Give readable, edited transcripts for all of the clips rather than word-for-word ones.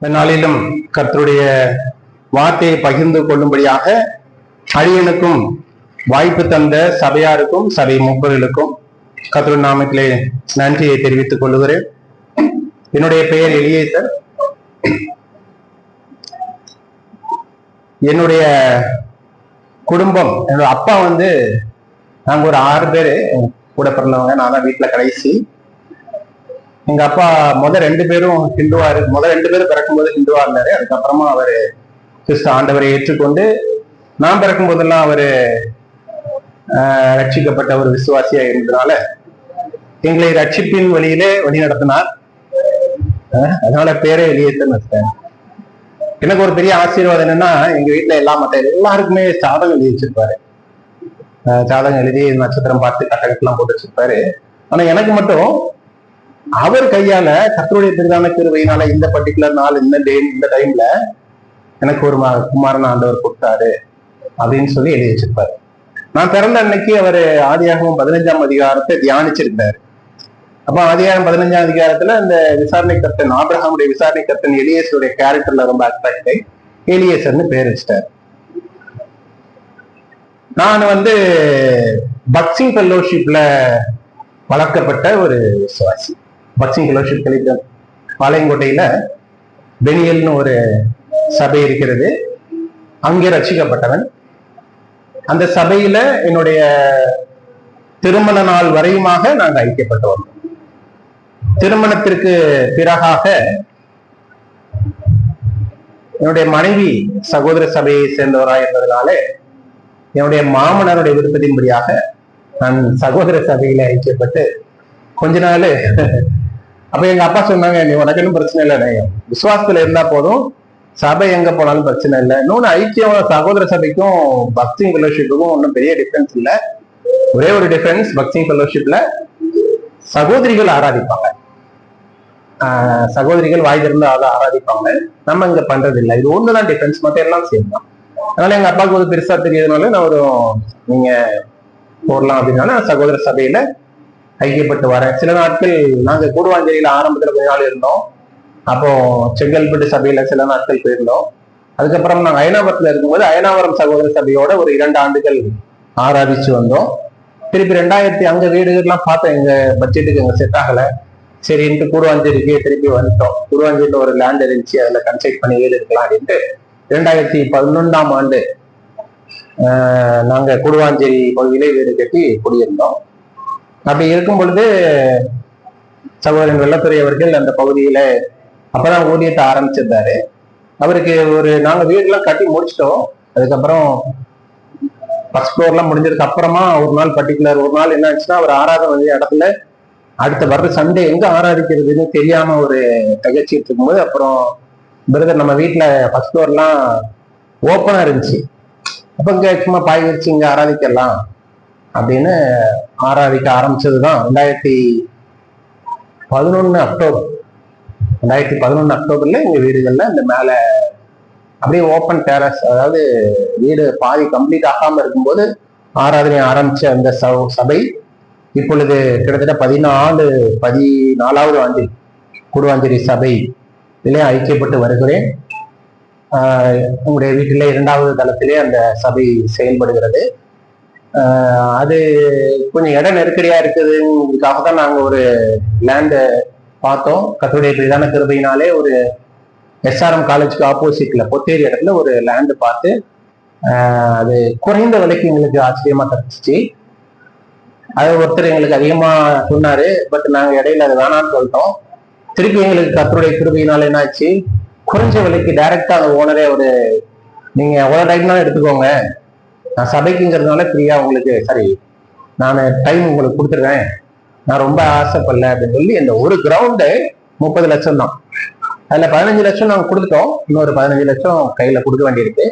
இந்த நாளிலும் கர்த்தருடைய வார்த்தையை பகிர்ந்து கொள்ளும்படியாக அடியனுக்கும் வாய்ப்பு தந்த சபையாருக்கும் சபை மூப்பர்களுக்கும் கர்த்தருடைய நாமத்திலே நன்றியை தெரிவித்துக் கொள்ளுகிறேன். என்னுடைய பெயர் எலியேசர். என்னுடைய குடும்பம், என்னோட அப்பா நாங்க ஒரு 6 பேரு கூட பிறந்தவங்க. நான் தான் வீட்டுல கடைசி. எங்க அப்பா முதல் 2 பேரும் ஹிந்துவா முதல் 2 பேரும் பிறக்கும்போது ஹிந்துவா இருந்தாரு. அதுக்கப்புறமா அவரு கிறிஸ்து ஆண்டவரை ஏற்றுக்கொண்டு, நான் பிறக்கும் போதெல்லாம் அவரு ரட்சிக்கப்பட்ட ஒரு விசுவாசியா இருந்ததுனால எங்களை ரட்சிப்பின் வழியிலே வழி நடத்தினார். அதனால பேரே எலியேசர்னு வச்சிட்டேன். எனக்கு ஒரு பெரிய ஆசீர்வாதம் என்னன்னா, எங்க வீட்டுல எல்லாருக்குமே ஜாதகம் எழுதி வச்சிருப்பாரு. ஜாதகம் எழுதி நட்சத்திரம் பார்த்து கட்டகட்டெல்லாம் போட்டு வச்சிருப்பாரு. ஆனா எனக்கு மட்டும் அவர் கையால கர்த்தருடைய பெரிதான கிருபையினால இந்த பர்டிகுலர் நாள், இந்த டே, இந்த டைம்ல எனக்கு ஒரு குமாரன் ஆண்டவர் கொடுத்தாரு அப்படின்னு சொல்லி எழுதி வச்சிருப்பாரு. நான் பிறந்த அன்னைக்கு அவர் ஆதியாகமம் 15ஆம் அதிகாரத்தை தியானிச்சிருந்தாரு. அப்ப ஆதியாகமம் 15ஆம் அதிகாரத்துல இந்த விசாரணை கர்த்தன், ஆபிரகாமுடைய விசாரணை கர்த்தன் எலியேசருடைய கேரக்டர்ல ரொம்ப அட்ராக்ட் ஆகி எலியேசர்னு பேர் வச்சிட்டாரு. நான் பக்சிங் ஃபெல்லோஷிப்ல வளர்க்கப்பட்ட ஒரு விசுவாசி. பக்சிங் ஃபெல்லோஷிப் கலிட்டம் பாளையங்கோட்டையில பெனியல்னு ஒரு சபை இருக்கிறது. அங்கே ரட்சிக்கப்பட்டவன். அந்த சபையில என்னுடைய திருமண நாள் வரையுமாக நாங்கள் ஐக்கியப்பட்டோம். திருமணத்திற்கு பிறகாக என்னுடைய மனைவி சகோதர சபையை சேர்ந்தவராக இருந்ததுனால என்னுடைய மாமனாருடைய விருப்பத்தின்படியாக நான் சகோதர சபையில ஐக்கியப்பட்டு கொஞ்ச நாள். அப்ப எங்க அப்பா சொன்னாங்க, நீ உனக்கு இன்னும் பிரச்சனை இல்லை, விசுவாசத்துல இருந்தா போதும், சபை எங்க போனாலும் பிரச்சனை இல்லை. இன்னொன்னு ஐக்கியம், சகோதர சபைக்கும் பக்சிங் ஃபெல்லோஷிப்புக்கும் ஒன்றும் பெரிய டிஃபரன்ஸ் இல்லை. ஒரே ஒரு டிஃபரன்ஸ், பக்சிங் ஃபெல்லோஷிப்ல சகோதரிகள் ஆராதிப்பாங்க, சகோதரிகள் வாய் திறந்து ஆராதிப்பாங்க. நம்ம இங்க பண்றது இல்லை. இது ஒண்ணுதான் டிஃபரன்ஸ், மற்ற எல்லாம் சேம் தான். அதனால எங்க அப்பாவுக்கு ஒரு பெருசா தெரியறதுனால நான் நீங்க போடலாம் அப்படின்னால சகோதர சபையில ஐக்கியப்பட்டு வரேன். சில நாட்கள் நாங்க கூடுவாஞ்சேரியில ஆரம்பத்துல கொஞ்ச நாள் இருந்தோம். அப்போ செங்கல்பட்டு சபையில சில நாட்கள் போயிருந்தோம். அதுக்கப்புறம் நாங்க அயனாவரத்துல இருக்கும்போது அயனாவரம் சகோதர சபையோட ஒரு 2 ஆண்டுகள் ஆராதிச்சு வந்தோம். திருப்பி 2000 அங்க வீடுகள்லாம் பார்த்தோம், எங்க பட்ஜெட்டுக்கு எங்க செட் ஆகல. சரின்ட்டு கூடுவாஞ்சேரிக்கு திருப்பி வந்துட்டோம். கூடுவாஞ்சேரியில ஒரு லேண்ட் இருந்துச்சு, அதுல கன்ஸ்ட்ரக்ட் பண்ணி வீடு இருக்கலாம் அப்படின்ட்டு 2011ஆம் ஆண்டு நாங்க கூடுவாஞ்சேரி பகுதியிலே வீடு கட்டி குடியிருந்தோம். அப்படி இருக்கும் பொழுது சகோதரன் வெள்ளத்துறை அவர்கள் அந்த பகுதியில அப்பதான் ஊதியத்தை ஆரம்பிச்சிருந்தாரு. அவருக்கு நாங்க வீடுலாம் கட்டி முடிச்சிட்டோம். அதுக்கப்புறம் ஃபர்ஸ்ட் ஃப்ளோர்லாம் முடிஞ்சதுக்கு அப்புறமா ஒரு நாள் ஒரு நாள் என்ன ஆச்சுன்னா, அவர் ஆராதனை இடத்துல அடுத்த வர்ற சண்டே எங்க ஆராதிக்கிறதுன்னு தெரியாம ஒரு தகச்சிட்டு இருக்கும்போது, அப்புறம் பிரதர் நம்ம வீட்டுல ஃபர்ஸ்ட் ஃப்ளோர்லாம் ஓப்பனா இருந்துச்சு, அப்ப இங்க சும்மா பாய் வச்சு இங்க ஆராதிக்கலாம் அப்படின்னு ஆராதிக்க ஆரம்பிச்சதுதான் 2011 அக்டோபர்ல எங்க வீடுகள்ல இந்த மேல அப்படியே ஓப்பன் டெரஸ், அதாவது வீடு பாதி கம்ப்ளீட் ஆகாம இருக்கும்போது ஆராதனை ஆரம்பிச்ச அந்த சபை இப்பொழுது கிட்டத்தட்ட 14வது ஆண்டில் கூடுவாஞ்சேரி சபை இதிலே ஐக்கியப்பட்டு வருகிறேன். உங்களுடைய வீட்டிலே 2வது தளத்திலே அந்த சபை செயல்படுகிறது. அது கொஞ்சம் இடம் நெருக்கடியா இருக்குதுக்காக தான் நாங்க ஒரு லேண்டு பார்த்தோம். கர்த்தருடைய பெரிதான கிருபையினாலே ஒரு SRM காலேஜுக்கு ஆப்போசிட்ல பொத்தேரி இடத்துல ஒரு லேண்டு பார்த்து அது குறைந்த விலைக்கு எங்களுக்கு ஆச்சரியமா கிடைச்சிச்சு. அது ஒருத்தர் எங்களுக்கு அதிகமா சொன்னாரு, பட் நாங்க இடையில அது வேணான்னு சொல்லிட்டோம். திருப்பி எங்களுக்கு கர்த்தருடைய கிருபையினால என்ன ஆச்சு, குறைஞ்ச விலைக்கு டைரக்டா அந்த ஓனரே நீங்க எவ்வளவு டைம்னாலும் எடுத்துக்கோங்க, நான் சபைக்குங்கிறதுனால ஃப்ரீயா உங்களுக்கு நான் டைம் உங்களுக்கு கொடுத்துருவேன், நான் ரொம்ப ஆசைப்படல அப்படின்னு சொல்லி இந்த ஒரு கிரவுண்டு 30 லட்சம் தான். அதுல 15 லட்சம் நாங்க கொடுத்துட்டோம். இன்னொரு 15 லட்சம் கையில கொடுக்க வேண்டியிருக்கு.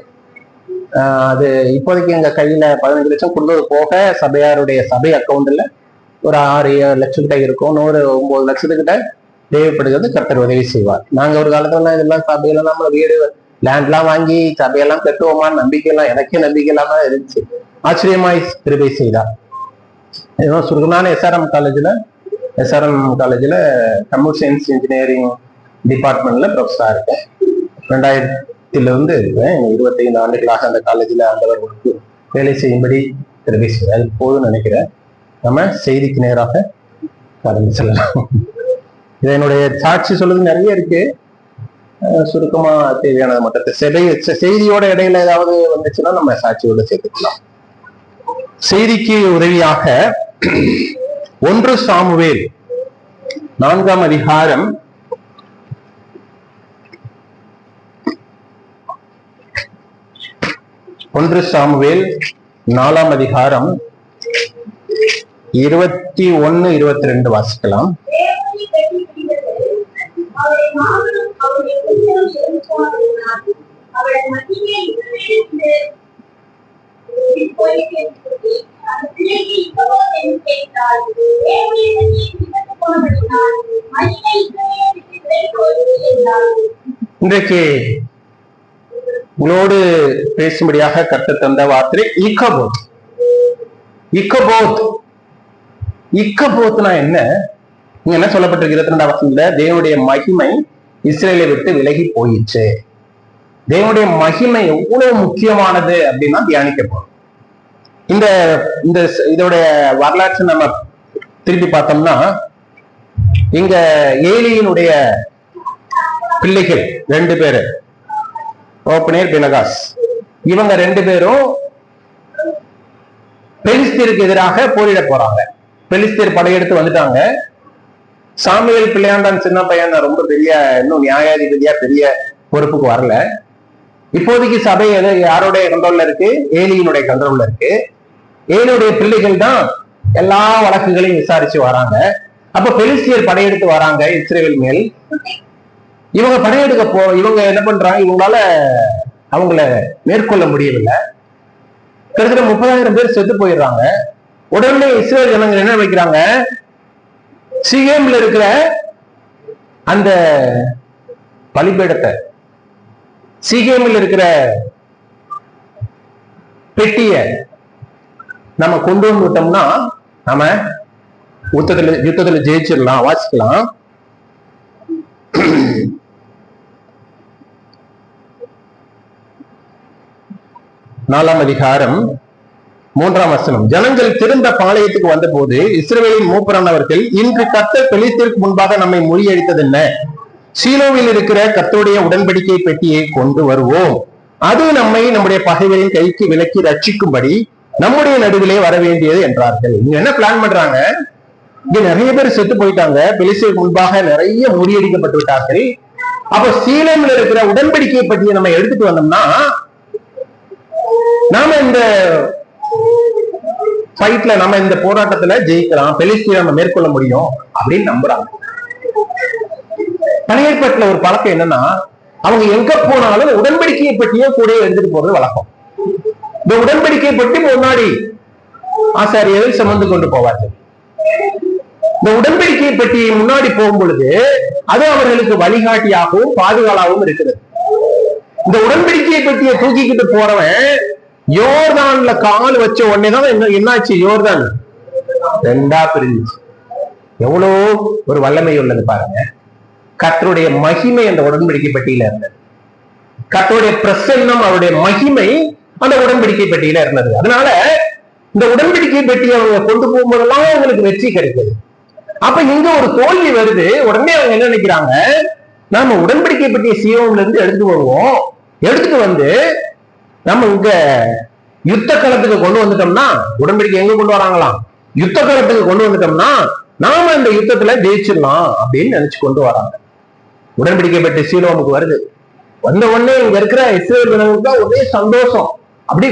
அது இப்போதைக்கு எங்க கையில 15 லட்சம் கொடுத்தது போக சபையாருடைய சபை அக்கௌண்ட்ல ஒரு 6-7 லட்சம் இருக்கும். 9 லட்சத்துக்கிட்ட தேவைப்படுகிறது. கர்த்தர் உதவி செய்வார். நாங்க ஒரு காலத்துல இதெல்லாம் சபையெல்லாம் நம்ம வீடு லேண்ட்லாம் வாங்கி சபையெல்லாம் கட்டுவோமான்னு நம்பிக்கையெல்லாம், எனக்கே நம்பிக்கை இல்லாம இருந்துச்சு. ஆச்சரியமாய் கிருபை செய்தார். சுருக்கமான SRM காலேஜ்ல கம்ப்யூட்டர் சயின்ஸ் இன்ஜினியரிங் டிபார்ட்மெண்ட்ல ப்ரொஃபஸரா இருக்கேன். 2000 இருக்கிறேன். 25 ஆண்டுகளாக அந்த காலேஜில் ஆண்டவர்களுக்கு வேலை செய்யும்படி தெரிவிச்சு அது போதும்னு நினைக்கிறேன். நம்ம செய்திக்கு நேராக கடந்து செல்லலாம். இது என்னுடைய சாட்சி சொல்றது நிறைய இருக்கு. சுருக்கமா தேவையானது மட்டும் செய்தியோட இடையில ஏதாவது வந்துச்சுன்னா நம்ம சாட்சியோட சேர்த்துக்கலாம். செய்திக்கு உதவியாக 1 சாமுவேல் 4ஆம் அதிகாரம் 1 சாமுவேல் 4ஆம் அதிகாரம் 21, 22 வாசிக்கலாம். இன்றைக்கு உங்களோடு பேசும்படியாக கற்றுத் தந்த வார்த்தை இக்கபோத். இக்கபோத் இக்கபோத்னா என்ன? இங்க என்ன சொல்லப்பட்டிருக்கு 22ஆம் வசனத்துல? தேவனுடைய மகிமை இஸ்ரேலை விட்டு விலகி போயிடுச்சு. தேவனுடைய மகிமை எவ்வளவு முக்கியமானது அப்படின்னா தியானிக்க போறோம். இதோட வரலாற்று நம்ம திருப்பி பார்த்தோம்னா, இங்க ஏலியினுடைய பிள்ளைகள் 2 பேரு, ஓப்பனேர் பினகாஸ், இவங்க 2 பேரும் பெலிஸ்தீருக்கு எதிராக போரிட போறாங்க. பெலிஸ்தீர் படையெடுத்து வந்துட்டாங்க. சாமுவேல் பிள்ளையாண்டான் சின்ன பையன், ரொம்ப பெரிய இன்னும் நியாயாதிபதியா பெரிய பொறுப்புக்கு வரல. இப்போதைக்கு சபை யாருடைய கண்ட்ரோல்ல இருக்கு? ஏலியினுடைய கண்ட்ரோல்ல இருக்கு. ஏலியுடைய பிள்ளைகள் தான் எல்லா வழக்குகளையும் விசாரிச்சு வராங்க. அப்ப பெலிஸ்தியர் படையெடுத்து வராங்க இஸ்ரேல் மேல். இவங்க படையெடுக்க இவங்க என்ன பண்றாங்க? இவங்களால அவங்கள மேற்கொள்ள முடியவில்லை. கிட்டத்தட்ட 30,000 பேர் செத்து போயிடுறாங்க. உடனே இஸ்ரேல் ஜனங்கள் என்ன வைக்கிறாங்க? சீகேம்ல இருக்கிற அந்த பலிபீடத்தை, சீகேமில் இருக்கிற பெட்டிய நம்ம கொண்டு வந்து விட்டோம்னா நம்ம யுத்தத்துல ஜெயிச்சிடலாம். வாசிக்கலாம். நாலாம் அதிகாரம் 3ஆம் வசனம். ஜனங்கள் திரும்ப பாளையத்துக்கு வந்த போது இஸ்ரவேலின் மூப்பரானவர்கள், இன்று கர்த்தர் பெலிஸ்தருக்கு முன்பாக நம்மை முறியடித்தது என்ன? சீலோவில் இருக்கிற கர்த்தருடைய உடன்படிக்கை பெட்டியை கொண்டு வருவோம், அது நம்மை நம்முடைய பகைவரின் கைக்கு விலக்கி ரட்சிக்கும்படி நம்முடைய நடுவிலே வர வேண்டியது என்றார்கள். இங்க என்ன பிளான் பண்றாங்க? இங்க நிறைய பேர் செத்து போயிட்டாங்க. பெலிஸ்தருக்கு முன்பாக நிறைய முறியடிக்கப்பட்டு விட்டார்கள். அப்ப சீலோவில் இருக்கிற உடன்படிக்கை பெட்டியை நம்ம எடுத்துட்டு வந்தோம்னா நாம இந்த ஃபைட்ல, நம்ம இந்த போராட்டத்துல ஜெயிக்கலாம், பெலிஸ்தீனை நம்ம மேற்கொள்ள முடியும் அப்படின்னு நம்புறாங்க. பழைய ஏற்பாட்டுல ஒரு பழக்கம் என்னன்னா, அவங்க எங்க போனாலும் உடன்படிக்கையை பற்றியே கூட எடுத்துட்டு போறது வழக்கம். இந்த உடன்படிக்கை பற்றி முன்னாடி ஆசாரியர்கள் சுமந்து கொண்டு போவார்கள். இந்த உடன்படிக்கை பற்றி முன்னாடி போகும் பொழுது அது அவர்களுக்கு வழிகாட்டியாகவும் பாதுகாப்பாகவும் இருக்கிறது. இந்த உடன்படிக்கையை பற்றிய தூக்கிக்கிட்டு போறவன் யோர்தான்ல கால் வச்ச உடனேதான் என்னாச்சு? யோர்தான் 2ஆ பிரிஞ்சிச்சு. எவ்வளவு ஒரு வல்லமை உள்ளது பாருங்க. கர்த்தருடைய மகிமை அந்த உடன்படிக்கை பெட்டியில இருந்தது. கர்த்தருடைய பிரசன்னம், அவருடைய மகிமை அந்த உடன்படிக்கை பெட்டியில இருந்தது. அதனால இந்த உடன்படிக்கை பெட்டியை அவங்க கொண்டு போகும்போதெல்லாம் அவங்களுக்கு வெற்றி கிடைக்குது. அப்ப இங்க ஒரு தோல்வி வருது. உடனே அவங்க என்ன நினைக்கிறாங்க? நாம உடன்படிக்கை பெட்டியை சீயோன்ல இருந்து எடுத்துட்டு வருவோம், எடுத்துட்டு வந்து நம்ம இங்க யுத்த களத்துக்கு கொண்டு வந்துட்டோம்னா, உடன்படிக்கை எங்க கொண்டு வராங்களாம்? யுத்த களத்துக்கு கொண்டு வந்துட்டோம்னா நாம இந்த யுத்தத்துல ஜெயிச்சிடலாம் அப்படின்னு நினைச்சு கொண்டு வராங்க. உடன்படிக்கை பெட்டி சீலோமுக்கு வருது. வந்த உடனே இங்க இருக்கிற இஸ்ரேல் ஜனங்களுக்கு ஒரே சந்தோஷம். அப்படி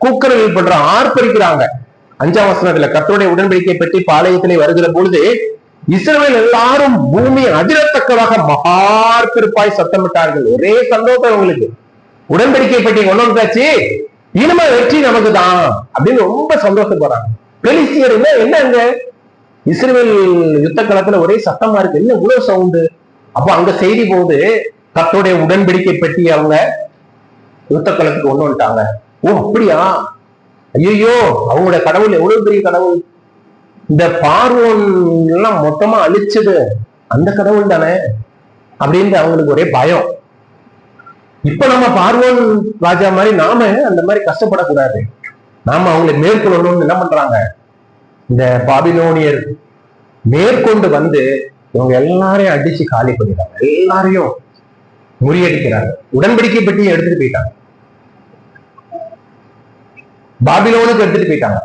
கூக்கரில் பண்ற ஆர்ப்பரிக்கிறாங்க. 5ஆம் வசனத்துல, கர்த்தருடைய உடன்படிக்கை பெட்டி பாளையத்திலே வருகிற பொழுது இஸ்ரவேல் எல்லாரும் பூமி அதிரத்தக்கதாக மகார்பெருப்பாய் சத்தமிட்டார்கள். ஒரே சந்தோஷம் அவங்களுக்கு. உடன்படிக்கை பெட்டி கொண்டு வந்தாச்சு, இனிமே வெற்றி நமக்கு தான் அப்படின்னு ரொம்ப சந்தோஷப்படுறாங்க. பெலிஸ்தியர் என்ன அங்க இஸ்ரவேல் யுத்த களத்துல ஒரே சத்தமா இருக்கு, என்ன இவ்வளவு சவுண்டு? அப்ப அங்க செய்தி போகுது, கர்த்தருடைய உடன்படிக்கை பெட்டி அவங்க யுத்த களத்துக்கு கொண்டு வந்துட்டாங்க. ஓ அப்படியா? ஐயோ, அவங்களுடைய கடவுள் எவ்வளவு பெரிய கடவுள்! இந்த பார்வோன் எல்லாம் மொத்தமா அழிச்சது அந்த கடவுள் தானே அப்படின்னு அவங்களுக்கு ஒரே பயம். இப்ப நம்ம பார்வோன் ராஜா மாதிரி நாம அந்த மாதிரி கஷ்டப்படக்கூடாது. நாம அவங்களை மேற்கொள்ளணும்னு என்ன பண்றாங்க, இந்த பாபிலோனியர் மேற்கொண்டு வந்து இவங்க எல்லாரையும் அடிச்சு காலி பண்ணிட்டாங்க, எல்லாரையும் முறியடிக்கிறாங்க. உடன்படிக்கை பெட்டியை எடுத்துட்டு போயிட்டாங்க, பாபிலோனுக்கு எடுத்துட்டு போயிட்டாங்க.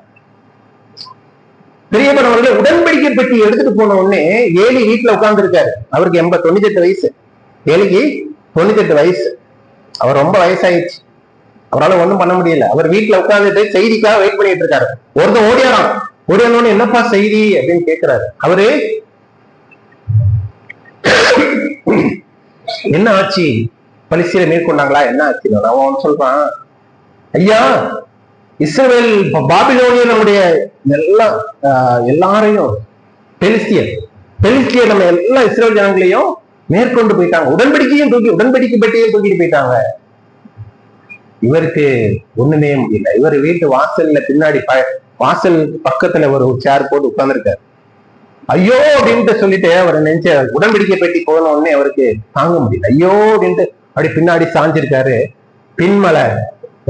பிரியமானவர்களே, உடன்படிக்கை பெட்டி எடுத்துட்டு போன உடனே ஏலி வீட்டுல உட்கார்ந்து இருக்காரு. அவருக்கு 98 வயசு. ஏலிக்கு 98 வயசு. அவர் ரொம்ப வயசாயிடுச்சு, அவரால் ஒண்ணும் பண்ண முடியல. அவர் வீட்டுல உட்கார்ந்துட்டு செய்திக்காக வெயிட் பண்ணிட்டு இருக்காரு. ஒருத்தன் ஓடியாராம். ஓடியானோன்னு என்னப்பா செய்தி அப்படின்னு கேட்கிறாரு. அவரு என்ன ஆச்சு, பலிஸ்தீனை மேற்கொண்டாங்களா, என்ன ஆச்சு? அவன் சொல்றான், ஐயா இஸ்ரவேல் பாபிலோனியர் நம்முடைய எல்லாரையும் பெலிஸ்தியர் நம்ம எல்லா இஸ்ரேல் ஜனங்களையும் மேற்கொண்டு போயிட்டாங்க. உடன்படிக்கை பெட்டியையும் தூக்கிட்டு போயிட்டாங்க. இவருக்கு ஒண்ணுமே முடியல. இவர் வீட்டு வாசல்ல பின்னாடி வாசல் பக்கத்துல ஒரு சேர் போட்டு உட்கார்ந்துருக்காரு. ஐயோ அப்படின்ட்டு சொல்லிட்டு அவர் நினைச்ச உடன்படிக்கை பெட்டி போன உடனே அவருக்கு தாங்க முடியல. ஐயோ அப்படின்ட்டு அப்படி பின்னாடி சாஞ்சிருக்காரு. பின்மலை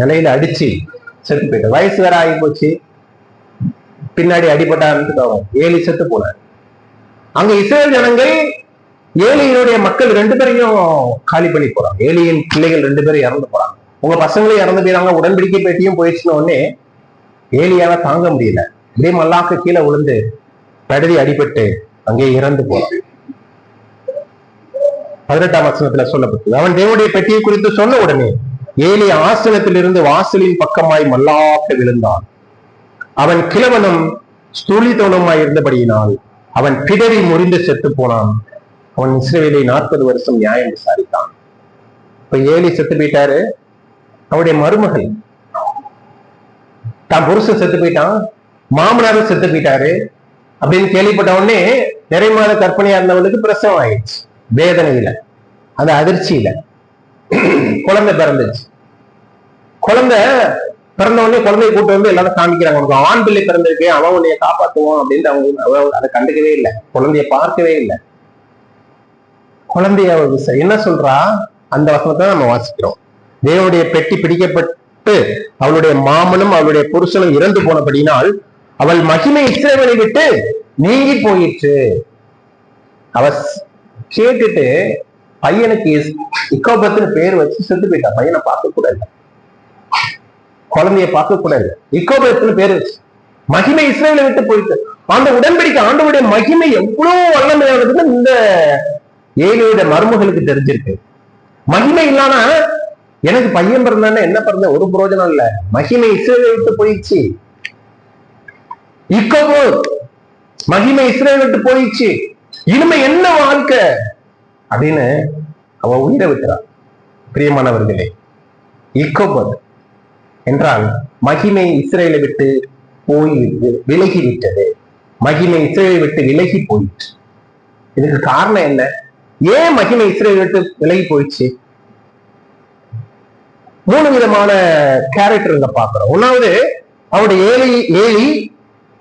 நிலையில அடிச்சு செத்து போயிட்டார். வயசு வேற ஆகி போச்சு. பின்னாடி அடிபட்டான்னு ஏலி செத்து போனார். அங்க இஸ்ரேல் ஜனங்கள் ஏலியினுடைய மக்கள் 2 பேரையும் காலி பண்ணி போறாங்க. ஏலியின் பிள்ளைகள் 2 பேரும் இறந்து போறாங்க. உங்க பசங்களும் இறந்து போயிறாங்க. உடன்படிக்கை பெட்டியும் போயிடுச்சுன உடனே ஏலியால தாங்க முடியல. இதே மல்லாக்கு கீழே விழுந்து படுதி அடிபட்டு அங்கே இறந்து போறான். 18ஆம் வசனத்துல சொல்லப்பட்டது. அவன் தேவனுடைய பெட்டியை குறித்து சொன்ன உடனே ஏலி ஆசனத்திலிருந்து வாசலின் பக்கமாய் மல்லாக்க விழுந்தான். அவன் கிழவனும் ஸ்தூலித்தவனுமாய் இருந்தபடியினால் அவன் பிடரி முறிந்து செத்து போனான். அவன் இஸ்ரவேலை 40 வருஷம் நியாயம் விசாரித்தான். இப்ப ஏலி செத்து போயிட்டாரு. அவருடைய மருமகள் தான் புருஷன் செத்து போயிட்டான், மாமனாரும் செத்து போயிட்டாரு அப்படின்னு கேள்விப்பட்ட உடனே நிறை மாத கற்பனையா இருந்தவனுக்கு பிரசவம் ஆயிடுச்சு. வேதனையில, அந்த அதிர்ச்சியில குழந்தை பிறந்துச்சு. குழந்தை பிறந்த உடனே குழந்தைய கூட்டு வந்து எல்லாரும் காமிக்கிறாங்க. உனக்கு ஆண் பிள்ளை பிறந்திருக்கு, அவன் உன்னைய காப்பாற்றுவான் அப்படின்ட்டு அவங்க அதை கண்டுக்கவே இல்லை. குழந்தைய பார்க்கவே இல்லை. குழந்தைய என்ன சொல்றா, அந்த வசனத்தை நம்ம வாசிக்கிறோம். தேவனுடைய பெட்டி பிடிக்கப்பட்டு அவளுடைய மாமனும் அவளுடைய புருஷனும் இறந்து போனபடினால் அவள் மகிமை இஸ்ரவேலை விட்டு நீங்கி போயிற்று. அவ கேட்டுட்டு பையனுக்கு இக்கோபத்துன்னு பேர் வச்சு செத்து போயிட்டா. பையனை பார்க்க கூட இல்லை, குழந்தைய பார்க்க கூட இல்லை. இக்கோபத்துன்னு பேர் வச்சு மகிமை இஸ்ரவேலை விட்டு போயிட்டு. அந்த உடன்படிக்கை ஆண்டவருடைய மகிமை எவ்வளவு வல்லமையானதுன்னு இந்த ஏலியோட மருமகளுக்கு தெரிஞ்சிருக்கு. மகிமை இல்லாம எனக்கு பையன் பிறந்தானே என்ன பிறந்த ஒரு பிரயோஜனம் இல்ல. மகிமை இஸ்ரவேலை விட்டு போயிடுச்சு. இக்கோபோத் மகிமை இஸ்ரவேலை விட்டு போயிடுச்சு. இனிமே என்ன வாழ்க்கை அப்படின்னு அவ உயிரை விட்டுறான். பிரியமானவர்களே, இக்கோபோத் என்றால் மகிமை இஸ்ரவேலை விட்டு விலகி விட்டது. மகிமை இஸ்ரவேலை விட்டு விலகி போயிடுச்சு. இதுக்கு காரணம் என்ன? ஏன் மகிமை இஸ்ரவேலை விட்டு விலகி போயிடுச்சு? 3 விதமான கேரக்டர் இங்க பாக்குறோம். ஒன்னாவது அவருடைய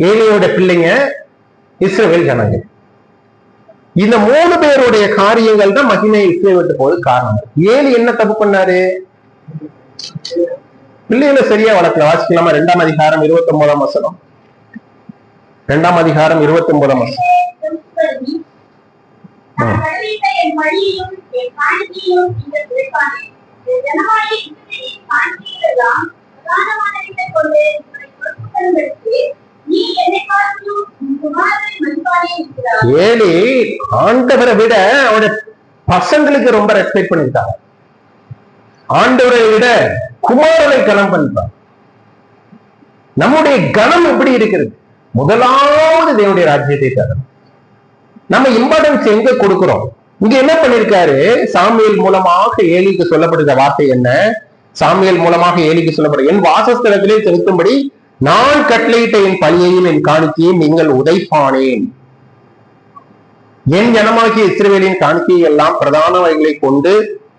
ஏலியோட பிள்ளைங்க இஸ்ரவேல் ஜனங்கள். இந்த 3 பேருடைய காரியங்கள் தான் மகிமை இஸ்ரவேலை விட்டு போது காரணம். ஏலி என்ன தப்பு பண்ணாரு? பிள்ளைகளை சரியா வளர்க்கல. வாசிக்கலாமா? 2ஆம் அதிகாரம் 29ஆம் வசனம். 2ஆம் அதிகாரம் 29ஆம் வசனம். ஏலி ஆண்டவரை விட அவருடைய பசங்களுக்கு ரொம்ப ரெஸ்பெக்ட் பண்ணிட்டாங்க. ஆண்டவரை விட குமாரனை கனம் பண்ணிட்டாங்க. நம்முடைய கனம் எப்படி இருக்கிறது? முதலாவது தேவனுடைய ராஜ்யத்தை தரணும். நம்ம இம்பார்ட்டன்ஸ் எங்க கொடுக்கிறோம்? இங்க என்ன பண்ணிருக்காரு? சாமுவேல் மூலமாக ஏலிக்கு சொல்லப்படுகிற வார்த்தை என்ன? சாமுவேல் மூலமாக ஏலிக்கு சொல்லப்படுது, என் வாசஸ்தலத்திலே செலுத்தும்படி நான் கட்டளையிட்ட என் பலியையும் என் காணிக்கையும் நீங்கள் உதைப்பானேன். என் ஜனமாகிய இஸ்ரவேலின் காணிக்கையை எல்லாம் பிரதானவைகளை கொண்டு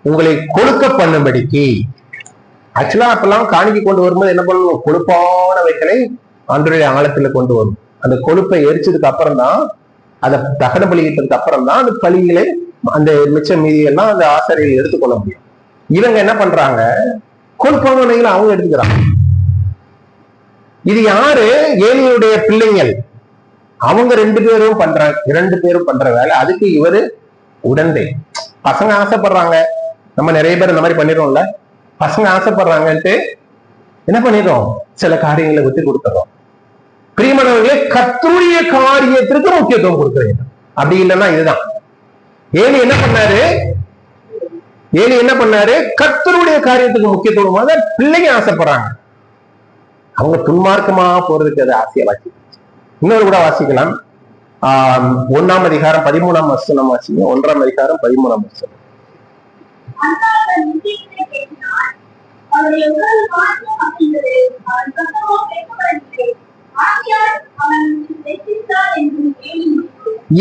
உங்களை கொழுக்க பண்ணும்படிக்கு. ஆக்சுவலா அப்பெல்லாம் காணிக்கை கொண்டு வரும்போது என்ன பண்ணணும்? கொழுப்பானவைகளை ஆண்டவருடைய ஆழத்துல கொண்டு வரும். அந்த கொழுப்பை எரிச்சதுக்கு அப்புறம் தான், அதை தகன பலியிட்டதுக்கு அப்புறம் தான் அந்த பலிகளை, அந்த மிச்ச மீதியெல்லாம் அந்த ஆசாரியை எடுத்துக்கொள்ள முடியும். இவங்க என்ன பண்றாங்க, கொடுப்பாங்க அவங்க எடுத்துக்கிறாங்க. இது யாரு? ஏலியுடைய பிள்ளைங்கள். அவங்க 2 பேரும் பண்ற வேலை. அதுக்கு இவரு உடந்தை. பசங்க ஆசைப்படுறாங்க, நம்ம நிறைய பேர் இந்த மாதிரி பண்ணிடுறோம்ல. பசங்க ஆசைப்படுறாங்கன்ட்டு என்ன பண்ணிடுறோம், சில காரியங்களை விட்டு கொடுத்துறோம். பிரியமானவர்களே, கர்த்தருடைய காரியத்திற்கு முக்கியத்துவம் கொடுக்குறீங்க. அப்படி இல்லைன்னா இதுதான் ஏலி என்ன பண்ணாரு, கர்த்தருடைய காரியத்துக்கு முக்கியத்துவம். பிள்ளைங்க ஆசைப்படுறாங்க, அவங்க துன்மார்க்கமா போறதுக்கு அது ஆசையா வாசி. இன்னொரு கூட வாசிக்கலாம். 1ஆம் அதிகாரம் 13ஆம் வசனம் வாசிங்க. 1ஆம் அதிகாரம் 13ஆம் வசனம்.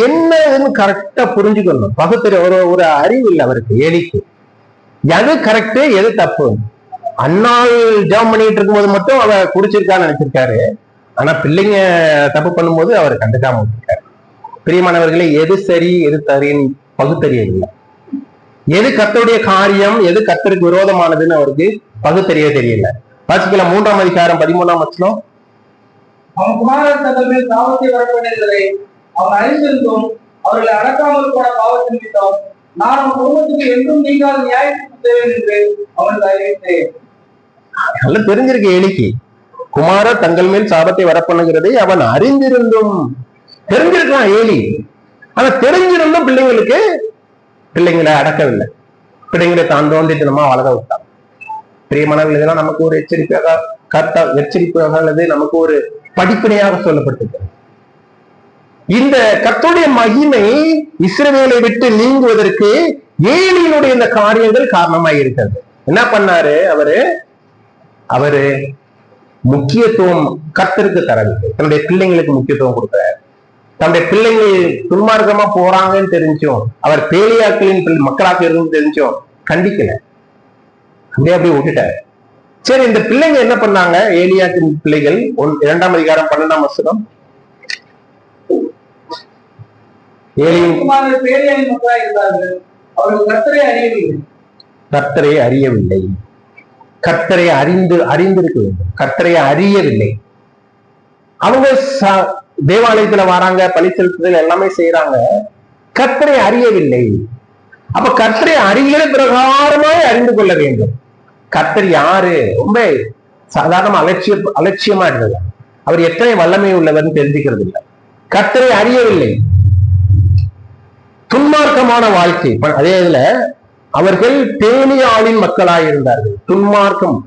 என்னன்னு கரெக்டா புரிஞ்சுக்கணும். பகுத்தறிவு ஒரு அறிவு இல்லை அவருக்கு, ஏலிக்கு. எது கரெக்ட் எது தப்பு. அண்ணாள் ஜாம் பண்ணிட்டு இருக்கும்போது மட்டும் அவ குடிச்சிருக்கான்னு நினைச்சிருக்காரு. ஆனா பிள்ளைங்க தப்பு பண்ணும்போது அவர் கண்டுக்காம விட்டுருக்காரு. பிரியமானவர்களே, எது சரி எது தரின்னு பகுத்தறிய இல்லை. எது கர்த்தருடைய காரியம் எது கர்த்தருக்கு விரோதமானதுன்னு அவருக்கு பகுத்தறிய தெரியல. வாசிக்கலாம் 3ஆம் அதிகாரம் 13ஆம் வசனம். அவன் குமாரர் தங்கள் மேல் பாவத்தை வரப்பண்ணுகிறதை அவன் அறிந்திருந்தும் அவர்களை அடக்காமல் போன பாவத்தை நிமித்தம் நான் அவன் குடும்பத்துக்கு என்றும் நீங்காத நியாயத்துக்கு தேவை என்று அவனுக்கு அறிவித்தேன். நல்லா தெரிஞ்சிருக்கு ஏலிக்கு. குமாரர் தங்கள் மேல் சாபத்தை வரப்பண்ணுகிறதை அவன் அறிந்திருந்தும், தெரிஞ்சிருக்கான் ஏலி. ஆனா தெரிஞ்சிருந்தும் பிள்ளைங்களை அடக்கவில்லை. பிள்ளைங்களை தான் தோன்றித்தனமா வளர விட்டான். பிரியமானவர்கள், இதெல்லாம் நமக்கு ஒரு எச்சரிப்பாக அல்லது நமக்கு ஒரு படிப்பினையாக சொல்லப்பட்டிருக்கிறது. இந்த கர்த்தருடைய மகிமை இஸ்ரவேலை விட்டு நீங்குவதற்கு ஏலியினுடைய இந்த காரியங்கள் காரணமாக இருக்கிறது. என்ன பண்ணாரு அவரு முக்கியத்துவம் கர்த்தருக்கு தரவில்லை. தன்னுடைய பிள்ளைங்களுக்கு முக்கியத்துவம் கொடுக்கிறார். தன்னுடைய பிள்ளைங்கள் துன்மார்க்கமா போறாங்கன்னு தெரிஞ்சும், அவர் பேலியாக்களின் மக்களாக இருந்து தெரிஞ்சும் கண்டிக்கல. அப்படி விட்டுட்டாரு. சரி, இந்த பிள்ளைங்க என்ன பண்ணாங்க? ஏலியாக்கின் பிள்ளைகள் 2ஆம் அதிகாரம் 12ஆம் வசனம். கர்த்தரை அறியவில்லை. கர்த்தரை அறிந்திருக்க வேண்டும். கர்த்தரை அறியவில்லை. அவங்க தேவாலயத்துல வராங்க, பலி செலுத்துதல் எல்லாமே செய்யறாங்க, கர்த்தரை அறியவில்லை. அப்ப கர்த்தரை அறிகிற பிரகாரமாய் அறிந்து கொள்ள வேண்டும். கர்த்தர் யாரு? ரொம்ப சாதாரண அலட்சியமா இருந்தது. அவர் எத்தனை வல்லமை உள்ளவர்னு தெரிஞ்சுக்கிறது இல்லை. கர்த்தரை அறியவில்லை. துன்மார்க்கமான வாழ்க்கை. அதே இதுல அவர்கள் பேலியாளின் மக்களாயிருந்தார்கள். துன்மார்க்கம்.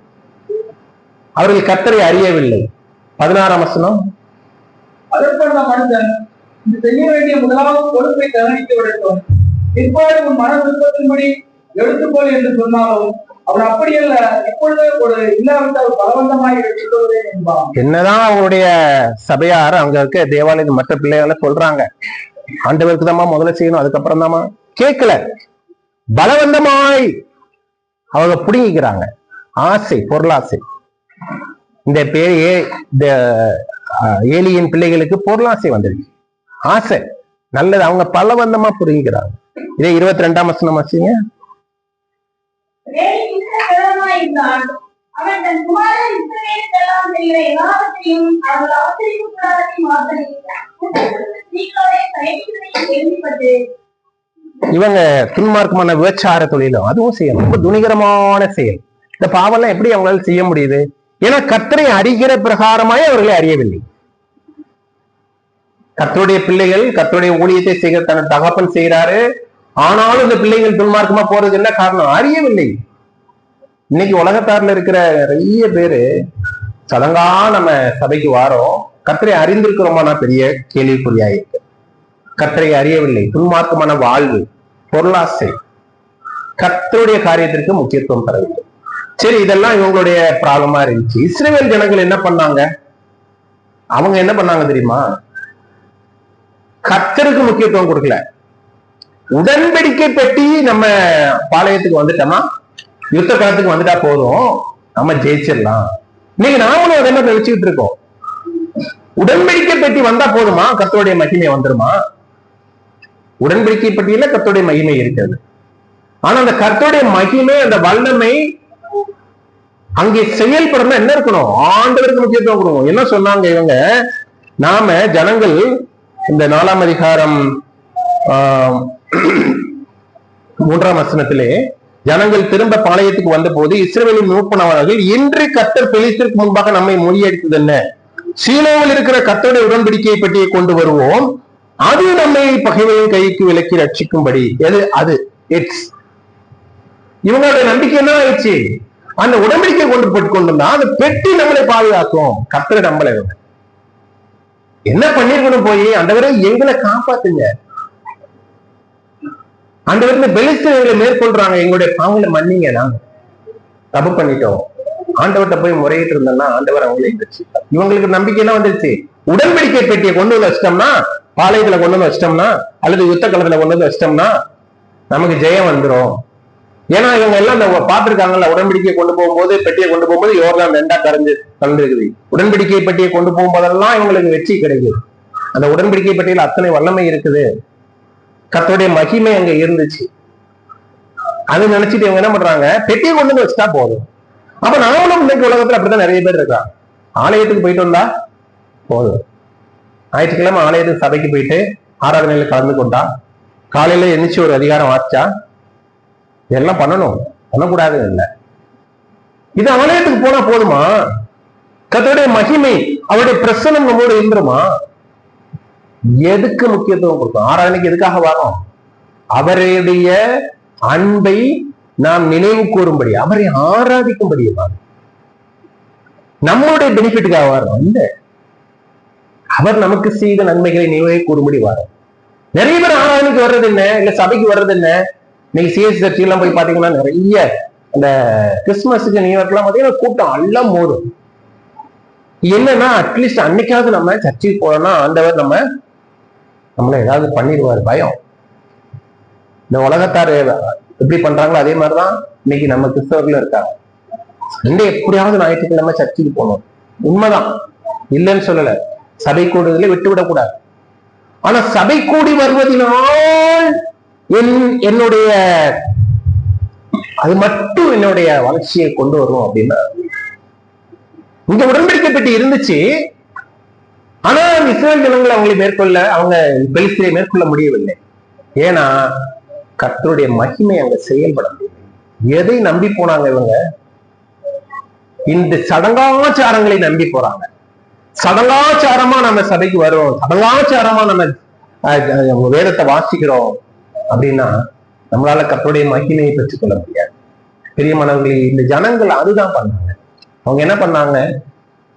அவர்கள் கர்த்தரை அறியவில்லை. 16ஆம் வசனம். அதற்கான மனிதன் இந்த செய்ய வேண்டிய முதலாவது பொறுப்பை கவனிக்க விடட்டும். பிற்பாடு உன் மன விருப்பத்தின்படி எடுத்துக்கொள் என்று சொன்னாலும் அவர் அப்படியல்ல, இப்பொழுது ஒரு இல்லாவிட்டால் பலவந்தமாய் எடுத்துக்கொள்வேன் என்பான். என்னதான் அவங்களுடைய சபையார் அங்க இருக்க தேவாலயத்து மற்ற பிள்ளைகளை சொல்றாங்க, ஆண்டவருக்கு தாமா முதல்ல செய்யணும், அதுக்கப்புறம் தாமா கேட்கல. பலவந்தமாய் அவங்க புடுங்கிக்கிறாங்க. ஆசை, பொருளாசை. இந்த ஏலியின் பிள்ளைகளுக்கு பொருளாசை வந்துருக்கு. ஆசை நல்லது, அவங்க பலவந்தமா புடுங்கிக்கிறாங்க. இதே 22ஆம் வசனம் வச்சுங்க. இவங்க துன்மார்க்கமான விபச்சார தொழிலும் அதுவும் செய்யணும். ரொம்ப துணிகரமான செயல். இந்த பாவெல்லாம் எப்படி அவங்களால செய்ய முடியுது? ஏன்னா கர்த்தரை அறிகிற பிரகாரமாய் அவர்களை அறியவில்லை. கர்த்தருடைய பிள்ளைகள் கர்த்தருடைய ஊழியத்தை செய்கிற தன் தகப்பன் செய்கிறாரு. ஆனாலும் இந்த பிள்ளைகள் துன்மார்க்கமா போறது என்ன காரணம்? அறியவில்லை. இன்னைக்கு உலகத்தாரில் இருக்கிற நிறைய பேரு சடங்கா நம்ம சபைக்கு வாரோம், கர்த்தரை அறிந்திருக்கிறோமானா பெரிய கேள்விக்குறியாயிருக்கு. கர்த்தரை அறியவில்லை. துன்மார்க்கமான வாழ்வு, பொருளாசை, கர்த்தருடைய காரியத்திற்கு முக்கியத்துவம் தரவில்லை. சரி, இதெல்லாம் இவங்களுடைய ப்ராப்ளமா இருந்துச்சு. இஸ்ரவேல் ஜனங்கள் என்ன பண்ணாங்க? அவங்க என்ன பண்ணாங்க தெரியுமா? கர்த்தருக்கு முக்கியத்துவம் கொடுக்கல. உடன்படிக்கை பெட்டி நம்ம பாளையத்துக்கு வந்துட்டோமா, யுத்த காலத்துக்கு வந்துட்டா போதும், நம்ம ஜெயிச்சிடலாம். இன்னைக்கு நாமளும் அதே மாதிரி நினைச்சுக்கிட்டு இருக்கோம். உடன்படிக்கை பெட்டி வந்தா போதுமா, கர்த்தருடைய மகிமை வந்துருமா? உடன்படிக்கை பெட்டியில கர்த்தருடைய மகிமை இருக்கிறது. ஆனா அந்த கர்த்தருடைய மகிமை, அந்த வல்லமை அங்கே செயல்படணும். என்ன இருக்கணும்? ஆண்டவருக்கு முக்கியத்துவம் கொடுக்கணும். என்ன சொன்னாங்க இவங்க? நாம ஜனங்கள் இந்த 4ஆம் அதிகாரம் 3ஆம் வசனத்திலே, ஜனங்கள் திரும்ப பாளையத்துக்கு வந்த போது இஸ்ரவேலின் மூப்பனவர்கள், இன்று கர்த்தர் பெலிஸ்தருக்கு முன்பாக நம்மை முறியடித்தது என்ன? சீலோவில் இருக்கிற கர்த்தருடைய உடன்படிக்கையை பற்றியை கொண்டு வருவோம், அது நம்மை பகைவரின் கைக்கு விலக்கி ரட்சிக்கும்படி. எது அது? இட்ஸ் இவங்களுடைய நம்பிக்கை என்ன ஆயிடுச்சு? அந்த உடன்படிக்கை கொண்டு வந்தா அந்த பெட்டி நம்மளை பாதுகாக்கும். கர்த்தரை நம்பல. என்ன பண்ணிருக்கணும்? போய் ஆண்டவரே எங்களை காப்பாத்துங்க, ஆண்டவரே பெலிஸ்தரை மேற்கொள்றாங்க, எங்களுடைய பாவங்களை மன்னிங்க, நாங்க தப்பு பண்ணிட்டோம், ஆண்டவர்கிட்ட போய் முறையிட்டு இருந்தோம்னா ஆண்டவர் அவங்களை இருந்துச்சு. இவங்களுக்கு நம்பிக்கை என்ன வந்துருச்சு? உடன்படிக்கை பெட்டியை கொண்டு வந்து வச்சிட்டோம்னா, பாளையத்துல கொண்டு வந்து வச்சிட்டோம்னா, அல்லது யுத்த களத்துல கொண்டு வந்து வச்சிட்டோம்னா நமக்கு ஜெயம் வந்துடும். ஏன்னா இவங்க எல்லாம் இந்த பாத்துருக்காங்கல்ல, உடன்படிக்கையை கொண்டு போகும்போது, பெட்டியை கொண்டு போகும்போது யோர்தான் 2ஆ கலந்துருக்குது. உடன்படிக்கை பெட்டியை கொண்டு போகும்போதெல்லாம் இவங்களுக்கு வெற்றி கிடைக்குது. அந்த உடன்படிக்கை பெட்டியில அத்தனை வல்லமை இருக்குது, கர்த்தருடைய மகிமை அங்க இருந்துச்சு. அது நினைச்சிட்டு இவங்க என்ன பண்றாங்க? பெட்டியை கொண்டு வந்து வச்சுட்டா போதும். அப்ப நாமளும் இன்னைக்கு உலகத்துல அப்படித்தான் நிறைய பேர் இருக்காங்க. ஆலயத்துக்கு போயிட்டு வந்தா போதும், ஞாயிற்றுக்கிழமை ஆலயத்துக்கு சபைக்கு போயிட்டு ஆராதனையில கலந்து கொண்டா, காலையில எந்திரிச்சு ஒரு அதிகாரம் வாச்சா, இதெல்லாம் பண்ணணும், பண்ணக்கூடாது இல்லை. இது ஆலயத்துக்கு போனா போதுமா? கர்த்தருடைய மகிமை, அவருடைய பிரசன்னம் நம்மோடு இருந்துருமா? எதுக்கு முக்கியத்துவம் கொடுக்கும்? ஆராதனைக்கு எதுக்காக வரோம்? அவருடைய அன்பை நாம் நினைவு கூறும்படி, அவரை ஆராதிக்கும்படி, நம்மளுடைய பெனிஃபிட்டுக்காக வரோம் இல்ல. அவர் நமக்கு செய்த நன்மைகளை நினைவு கூறும்படி வரோம். நிறைய பேர் ஆராதனைக்கு வர்றது என்ன, இல்ல சபைக்கு வர்றது என்ன? இன்னைக்கு சிஎஸ்சி சர்ச்சை எல்லாம் போய் பாத்தீங்கன்னா நிறைய அந்த கிறிஸ்துமஸுக்கு நியூ இயர்க்கெல்லாம் பாத்தீங்கன்னா கூட்டம் எல்லாம் போதும். என்னன்னா அட்லீஸ்ட் அன்னைக்காவது நம்ம சர்ச்சைக்கு போனோம்னா ஆண்டவர் நம்மள ஏதாவது பண்ணிடுவார் பயம். இந்த உலகத்தார் எப்படி பண்றாங்களோ அதே மாதிரிதான் இன்னைக்கு நம்ம கிறிஸ்தவர்கள் இருக்காங்க. சண்டே எப்படியாவது ஞாயிற்றுக்கிழமை சர்ச்சைக்கு போகணும், உண்மைதான், இல்லைன்னு சொல்லல. சபை கூடுதலே விட்டு விடக்கூடாது. ஆனா சபை கூடி வருவதனால் என்னுடைய அது மட்டும் என்னுடைய வளர்ச்சியை கொண்டு வரும் அப்படின்னா, இங்க உடன்படிக்கை பெட்டி இருந்துச்சு. ஆனா இஸ்ரவேல் ஜனங்களை அவங்க பெலிஸ்தரை மேற்கொள்ள முடியவில்லை. ஏன்னா கர்த்தருடைய மகிமை அங்க செயல்பட முடியவில்லை. எதை நம்பி போனாங்க இவங்க? இந்த சடங்காச்சாரங்களை நம்பி போறாங்க. சடங்காச்சாரமா நம்ம சபைக்கு வரோம், சடங்காச்சாரமா நம்ம வேதத்தை வாசிக்கிறோம் அப்படின்னா நம்மளால கர்த்தருடைய மகிமையை பெற்றுக்கொள்ள முடியாது. பிரியமானவர்களே, இந்த ஜனங்கள் அதுதான் பண்ணாங்க. அவங்க என்ன பண்ணாங்க?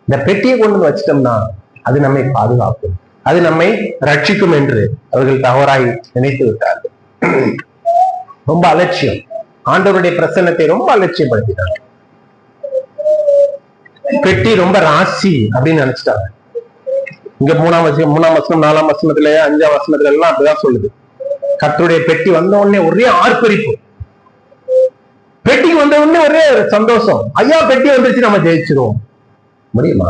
இந்த பெட்டியை கொண்டு வந்து வச்சிட்டோம்னா அது நம்மை பாதுகாக்கும், அது நம்மை ரட்சிக்கும் என்று அவர்கள் தவறாய் நினைத்து விட்டார்கள். ரொம்ப அலட்சியம், ஆண்டவருடைய பிரசன்னத்தை ரொம்ப அலட்சியப்படுத்திட்டாங்க. பெட்டி ரொம்ப ராசி அப்படின்னு நினைச்சிட்டாங்க. இங்க 3ஆம் வசனம் 4ஆம் வசனத்துல 5ஆம் வசனத்துல எல்லாம் அப்படிதான் சொல்லுது. கர்த்தருடைய பெட்டி வந்த உடனே ஒரே ஆர்ப்பரிப்பு, பெட்டிக்கு வந்த உடனே ஒரே சந்தோஷம். ஐயா பெட்டி வந்துருச்சு, நம்ம ஜெயிச்சிருவோம். முடியுமா?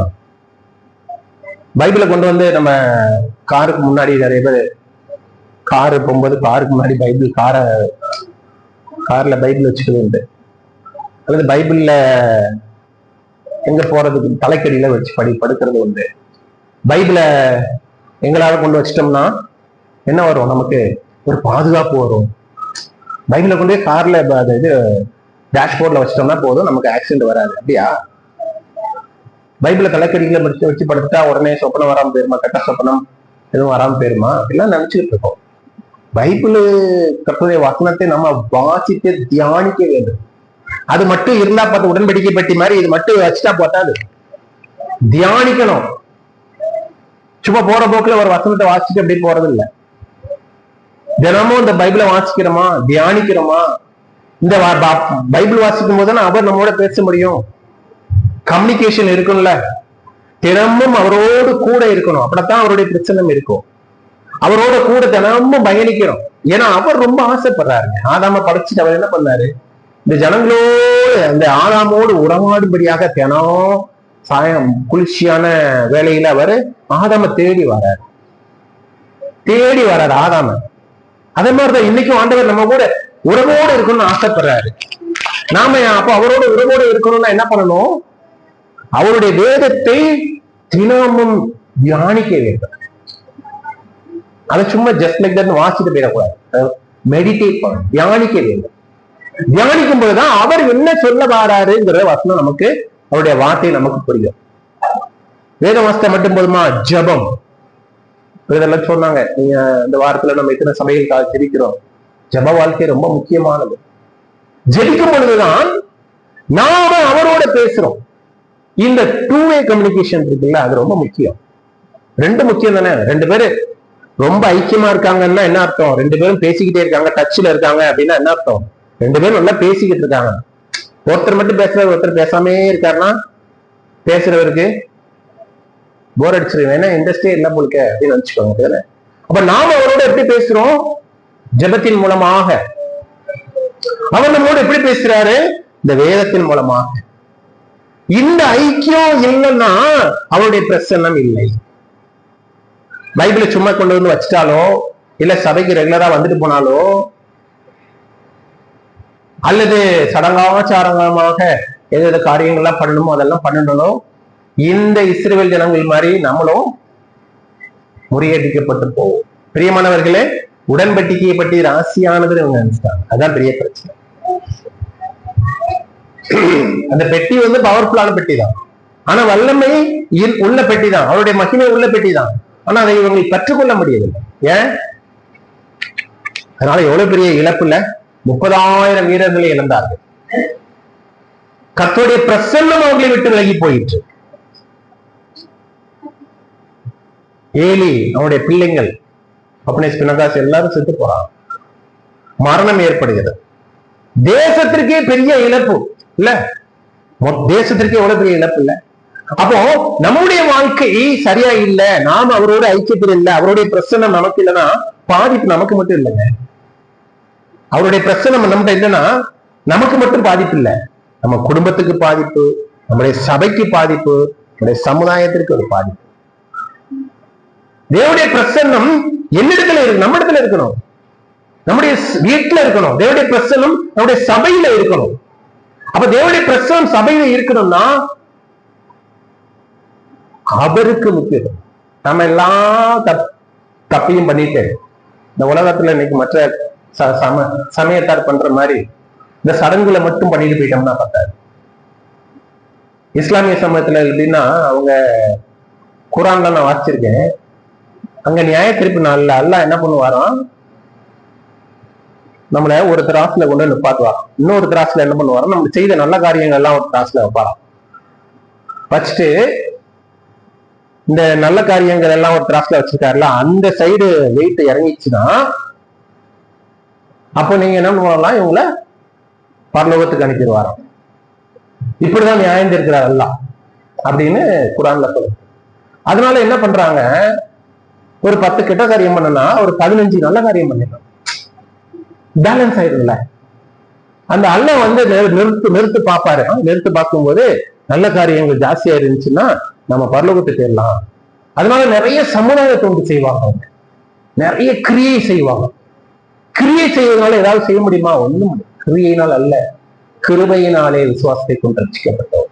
பைபிளை கொண்டு வந்து நம்ம காருக்கு முன்னாடி நிறைய பேர் காரு போகும்போது காருக்கு முன்னாடி பைபிள் கார்ல பைபிள் வச்சுக்கிறது உண்டு. அல்லது பைபிள்ல எங்க போறதுக்கு தலைக்கடியில வச்சு படுக்கிறது உண்டு. பைபிளை எங்களால கொண்டு வச்சிட்டோம்னா என்ன வரும்? நமக்கு ஒரு பாதுகாப்பு வரும். பைபிளை கொண்டு போய் கார்ல இது டேஷ்போர்ட்ல வச்சிட்டோம்னா போதும், நமக்கு ஆக்சிடென்ட் வராது. அப்படியா? பைபிளை தலைக்கடியில வச்சு படுத்துட்டா உடனே சொப்பனம் வராம போயிருமா? கெட்ட சொப்பனம் எதுவும் வராம போயிருமா? அப்படிலாம் நினைச்சுட்டு இருக்கோம். பைபிள் கர்த்தருடைய வசனத்தை நம்ம வாசித்து தியானிக்க வேண்டும். அது மட்டும் இருந்தா பார்த்து உடன்படிக்கை பெட்டி மாதிரி இது மட்டும் வச்சுட்டா போட்டாது, தியானிக்கணும். சும்மா போற போக்குல ஒரு வசனத்தை வாசிச்சுட்டு அப்படி போறது இல்லை. தினமும் இந்த பைபிளை வாசிக்கிறோமா, தியானிக்கிறோமா? இந்த பைபிள் வாசிக்கும் போது அவர் நம்மோட பேச முடியும், கம்யூனிகேஷன் இருக்கும்ல. தினமும் அவரோடு கூட இருக்கணும், அப்படித்தான் அவருடைய பிரச்சனை இருக்கும். அவரோட கூட தினமும் பயணிக்கிறோம். ஏன்னா அவர் ரொம்ப ஆசைப்படுறாருங்க. ஆதாம படைச்சிட்டு அவர் என்ன பண்ணாரு? இந்த ஜனங்களோடு அந்த ஆதாமோடு உறவாடும்படியாக தினம் சாயம் குளிர்ச்சியான வேலையில அவர் ஆதாம தேடி வராரு ஆதாம. அதே மாதிரிதான் இன்னைக்கும் ஆண்டவர் நம்ம கூட உறவோடு இருக்கணும்னு ஆசைப்படுறாரு. நாம அப்ப அவரோட உறவோடு இருக்கணும்னா என்ன பண்ணணும்? அவருடைய வேதத்தை தினமும் தியானிக்க வேண்டும். அதை சும்மா ஜஸ்ட் லைக் தட் வாசிட்டு போயிடக்கூடாது. மெடிடேட் பண்ணணும், தியானிக்க வேண்டும். தியானிக்கும் போதுதான் அவர் என்ன சொல்ல வாராருங்கிற வசனம் நமக்கு, அவருடைய வார்த்தை நமக்கு புரியும். வேத வாசத்தை மட்டும் போதுமா? ஜபம். இதெல்லாம் சொன்னாங்க. நீங்க இந்த வாரத்துல நம்ம இத்தனை சபைகளுக்காக ஜெபிக்கிறோம். ஜப வாழ்க்கை ரொம்ப முக்கியமானது. ஜெபிக்கும் பொழுதுதான் நாம அவரோட பேசுறோம். இந்த டூ வே கம்யூனிகேஷன் இருக்குல்ல, அது ரொம்ப முக்கியம். ரெண்டு முக்கியம் தானே. ரெண்டு பேரு ரொம்ப ஐக்கியமா இருக்காங்கன்னா என்ன அர்த்தம்? ரெண்டு பேரும் பேசிக்கிட்டே இருக்காங்க, டச்ல இருக்காங்க அப்படின்னா என்ன அர்த்தம்? ரெண்டு பேரும் நல்லா பேசிக்கிட்டு இருக்காங்க. ஒருத்தர் மட்டும் பேசுற, ஒருத்தர் பேசாமே இருக்காருன்னா பேசுறவருக்கு போர் அடிச்சிருவேன், ஏன்னா இண்டஸ்ட்ரியே இல்லை போலுக்க அப்படின்னு நினைச்சுக்கோங்க. அப்ப நாம அவரோட எப்படி பேசுறோம்? ஜபத்தின் மூலமாக. அவர் நம்மளோட எப்படி பேசுறாரு? இந்த வேதத்தின் மூலமாக. இந்த ஐக்கியம் இல்லைன்னா அவருடைய பிரசன்னம் இல்லை. பைபிளை சும்மா கொண்டு வந்து வச்சுட்டாலோ, இல்ல சபைக்கு ரெகுலரா வந்துட்டு போனாலோ, அல்லது சடங்காச்சாரமாக எது காரியங்கள்லாம் பண்ணணுமோ அதெல்லாம் பண்ணணும், இந்த இஸ்ரவேல் ஜனங்கள் மாதிரி நம்மளும் முறியடிக்கப்பட்டு போவோம். பிரியமானவர்களே, உடன்படிக்கையை பற்றி ராசியானது இவங்க நினைச்சிட்டாங்க. அதான் பெரிய பிரச்சனை. அந்த பெட்டி வந்து பவர்ஃபுல்லான பெட்டி தான், ஆனா வல்லமை உள்ள பெட்டி தான், அவருடைய மகிமை உள்ள பெட்டி தான். ஆனா அதை இவங்க கற்றுக்கொள்ள முடியவில்லை. ஏன்? அதனால எவ்வளவு பெரிய இழப்புல 30,000 வீரர்களை இழந்தார்கள். கர்த்தருடைய பிரசன்னம் அவர்களை விட்டு விலகி போயிற்று. ஏலி, அவனுடைய பிள்ளைங்கள், அப்பனேஸ், பினகாஸ் எல்லாரும் செத்து போறாங்க. மரணம் ஏற்படுகிறது. தேசத்திற்கே பெரிய இழப்பு இல்ல? தேசத்திற்கே எவ்வளவு பெரிய இழப்பு இல்ல? அப்போ நம்முடைய வாழ்க்கை சரியா இல்ல, நாம அவரோட ஐக்கியத்தில் இல்ல, அவருடைய பிரசன்னம் நமக்கு இல்லைன்னா பாதிப்பு நமக்கு மட்டும் இல்லைங்க. அவருடைய பிரசன்னம் நம்மகிட்ட இல்லைன்னா நமக்கு மட்டும் பாதிப்பு இல்லை, நம்ம குடும்பத்துக்கு பாதிப்பு, நம்முடைய சபைக்கு பாதிப்பு, நம்முடைய சமுதாயத்திற்கு ஒரு பாதிப்பு. தேவனுடைய பிரசன்னம் என்னிடத்துல இருக்கு? நம்ம இடத்துல இருக்கணும், நம்முடைய வீட்டுல இருக்கணும். தேவனுடைய பிரசன்னம் நம்முடைய சபையில இருக்கணும். அப்ப தேவனுடைய பிரசன்னம் சபையில இருக்கணும்னா அவருக்கு முக்கியம். நம்ம எல்லாம் தப்பையும் பண்ணிட்டு இந்த உலகத்துல இன்னைக்கு மற்ற சமயத்தார் பண்ற மாதிரி இந்த சடங்குகளை மட்டும் பண்ணிட்டு போயிட்டோம்னா பார்த்தாரு. இஸ்லாமிய சமயத்துல எப்படின்னா, அவங்க குரான்ல நான் வாசிச்சிருக்கேன், அங்க நியாய தீர்ப்பு நாள்ல அல்லாஹ் என்ன பண்ணுவாராம், நம்மள ஒரு திராசுல கொண்டு நிப்பாட்டுவாராம். இன்னொரு திராசுல என்ன பண்ணுவாராம், நம்ம செய்த நல்ல காரியங்கள் எல்லாம் ஒரு திராசுல வைப்பாராம். வச்சுட்டு இந்த நல்ல காரியங்கள் எல்லாம் ஒரு திராசுல வச்சிருக்காருல, அந்த சைடு வெயிட் இறங்கிச்சுன்னா அப்போ நீங்க என்ன பண்ணலாம், இவங்கள பரலோகத்துக்கு அனுப்பிடுவாராம். இப்படிதான் நியாயம் இருக்கிறார் அல்லாஹ் அப்படின்னு குரான்ல சொல்லுது. அதனால என்ன பண்றாங்க, ஒரு 10 கெட்ட காரியம் பண்ணனா ஒரு 15 நல்ல காரியம் பண்ணிடலாம், பேலன்ஸ் ஆயிடும்ல. அந்த அல்லாஹ் வந்து நிறுத்து பார்ப்பாரு. நிறுத்து பார்க்கும்போது நல்ல காரியங்கள் ஜாஸ்தியா இருந்துச்சுன்னா நம்ம பரலோகத்துக்கு போயிடலாம். அதனால நிறைய சமுதாய தொண்டு செய்வாங்க, நிறைய கிரியை செய்வாங்க. கிரியை செய்வதனால ஏதாவது செய்ய முடியுமா? ஒண்ணும் கிரியையினால் அல்ல, கிருபையினாலே விசுவாசத்தை கொண்டு ரட்சிக்கப்பட்டோம்.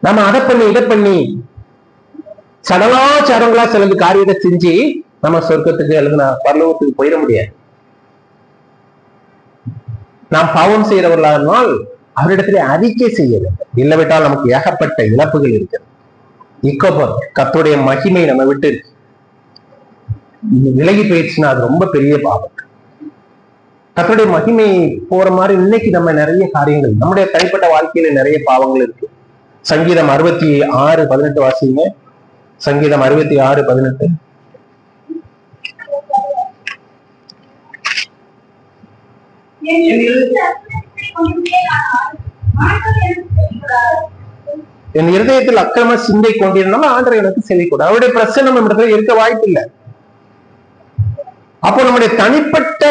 நம்ம அதை பண்ணி இதை பண்ணி சடலாச்சாரங்களா சில காரியத்தை செஞ்சு நம்ம சொர்க்கத்துக்கு அல்லது பரலோகத்துக்கு போயிட முடியாது. நாம் பாவம் செய்யறவர்களானால் அவரிடத்திலே அறிக்கை செய்ய வேண்டும். இல்லவிட்டால் நமக்கு ஏகப்பட்ட இழப்புகள் இருக்கிறது. இக்கோபர் கர்த்தருடைய மகிமை நம்ம விட்டு விலகி போயிடுச்சுன்னா அது ரொம்ப பெரிய பாவம். கர்த்தருடைய மகிமை போற மாதிரி இன்னைக்கு நம்ம நிறைய காரியங்கள், நம்முடைய தனிப்பட்ட வாழ்க்கையில நிறைய பாவங்கள் இருக்கு. சங்கீதம் 66:18 வாசிங்க. சங்கீதம் 66:18. என் இருதயத்தில் அக்கிரம சிந்தை கொண்டிருந்தாலும் ஆண்டவர் எனக்கு செவிக்கூட. அவருடைய பிரசன்னம் நம்ம இடத்துல இருக்க வாய்ப்பு இல்லை. அப்போ நம்முடைய தனிப்பட்ட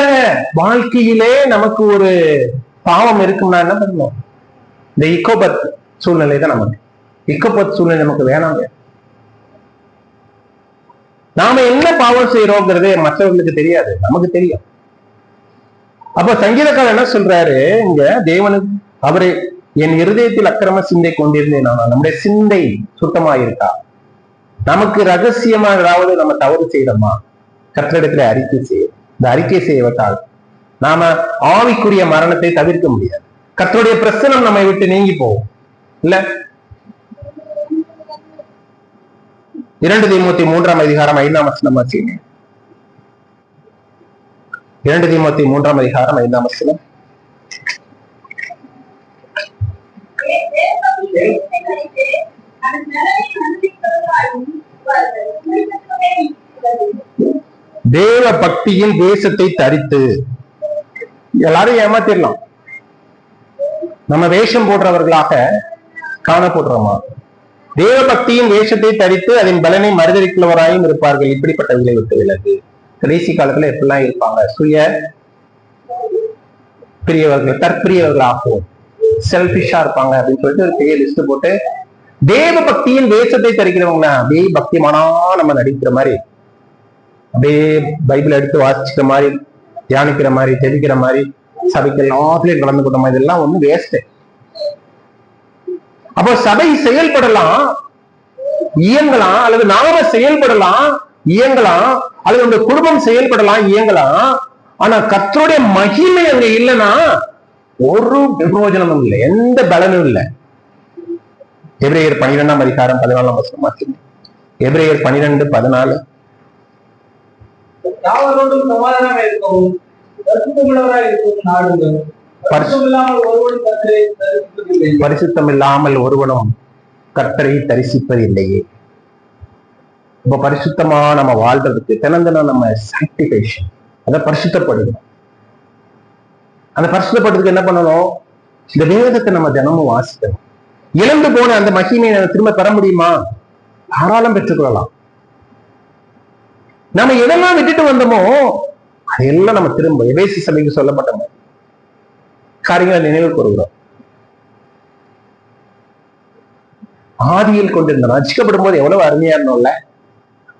வாழ்க்கையிலே நமக்கு ஒரு பாவம் இருக்கும்னா என்ன பண்ணணும்? இந்த இக்கோபத் சூழ்நிலை தான் நமக்கு. இக்கோபத் சூழ்நிலை நமக்கு வேணாங்க. நாம என்ன பாவம் செய்யறோங்கிறது மற்றவர்களுக்கு தெரியாது, நமக்கு தெரியும். அப்ப சங்கீதக்காரர் என்ன சொல்றாரு இங்க, தேவனுக்கு அவரை என் இருதயத்தில் அக்கிரம சிந்தை கொண்டிருந்தேன், ஆனால் நம்முடைய சிந்தை சுத்தமா இருக்கா? நமக்கு ரகசியமா ஏதாவது நம்ம தவறு செய்யறோமா? கர்த்தரிடத்துல அறிக்கை செய்யும். இந்த அறிக்கை செய்வதால் நாம ஆவிக்குரிய மரணத்தை தவிர்க்க முடியாது. கர்த்தருடைய பிரசனம் நம்மை விட்டு நீங்கி போகும் இல்ல. 2 தீமோத்தேயு 3ஆம் அதிகாரம் 5ஆம் வசனம் வாசிங்க. 2 தீமோத்தேயு 3ஆம் அதிகாரம் 5ஆம் வசனம். தேவ பக்தியின் தேசத்தை தரித்து. எல்லாரும் ஏமாத்திடலாம். நம்ம வேஷம் போடுறவர்களாக காணப்படுறோமா? தேவ பக்தியின் வேஷத்தை தரித்து அதன் பலனை மறுதளிக்கிறவராயும் இருப்பார்கள், இப்படிப்பட்டவர்களை விட்டு விலகு. கடைசி காலத்துல எப்படிலாம் இருப்பாங்க? சுய பிரியவர்கள், தற்பிரியவர்களாகவும் செல்பிஷா இருப்பாங்க அப்படின்னு சொல்லிட்டு ஒரு பெரிய லிஸ்ட் போட்டு, தேவ பக்தியின் வேஷத்தை தரிக்கிறவங்களா அப்படியே பக்திமானா நம்ம நடிக்கிற மாதிரி, அப்படியே பைபிள் எடுத்து வாசிக்கிற மாதிரி, தியானிக்கிற மாதிரி, தெளிக்கிற மாதிரி, சபைக்கு எல்லாத்துலயும் கலந்து கொண்ட மாதிரி, இதெல்லாம் ஒண்ணு வேஸ்ட். அப்போ சபை செயல்படலாம், இயங்கலாம், அல்லது நாம செயல்படலாம், இயங்கலாம், அல்லது உங்க குடும்பம் செயல்படலாம், இயங்கலாம். ஆனா கர்த்தருடைய மகிமை அங்க இல்லைன்னா ஒரு பிரயோஜனமும் இல்லை, எந்த பலனும் இல்லை. எபிரேயர் 12ஆம் அதிகாரம் 14ஆம் வசனம். எபிரேயர் 12:14. யாவரோடும் சமாதானமாக இருக்கவும் பரிசுத்தமுள்ளவராய் இருக்கவும் நாடுங்கள். பரிசுத்தம் இல்லாமல் ஒருவனும் கர்த்தரை தரிசிப்பதில்லையே. இப்ப பரிசுத்தமா நம்ம வாழ்றதுக்கு தினந்தினம் நம்ம சாக்டிஃபிகேஷன், அதை பரிசுத்தப்படுகிறோம். அந்த பரிசுத்தப்படுறதுக்கு என்ன பண்ணணும்? இந்த வேதத்தை நம்ம தினமும் வாசிக்கணும். இழந்து போன அந்த மகிமையை திரும்ப பெற முடியுமா? தாராளம் பெற்றுக்கொள்ளலாம். நம்ம எதெல்லாம் விட்டுட்டு வந்தோமோ அதையெல்லாம் நம்ம திரும்ப எபேசு சபைக்கு சொல்லப்பட்ட காரியங்களை நினைவு கூறுகிறோம். ஆதியில் கொண்டிருந்த ரட்சிக்கப்படும் போது எவ்வளவு அருமையா இருந்தோம்ல.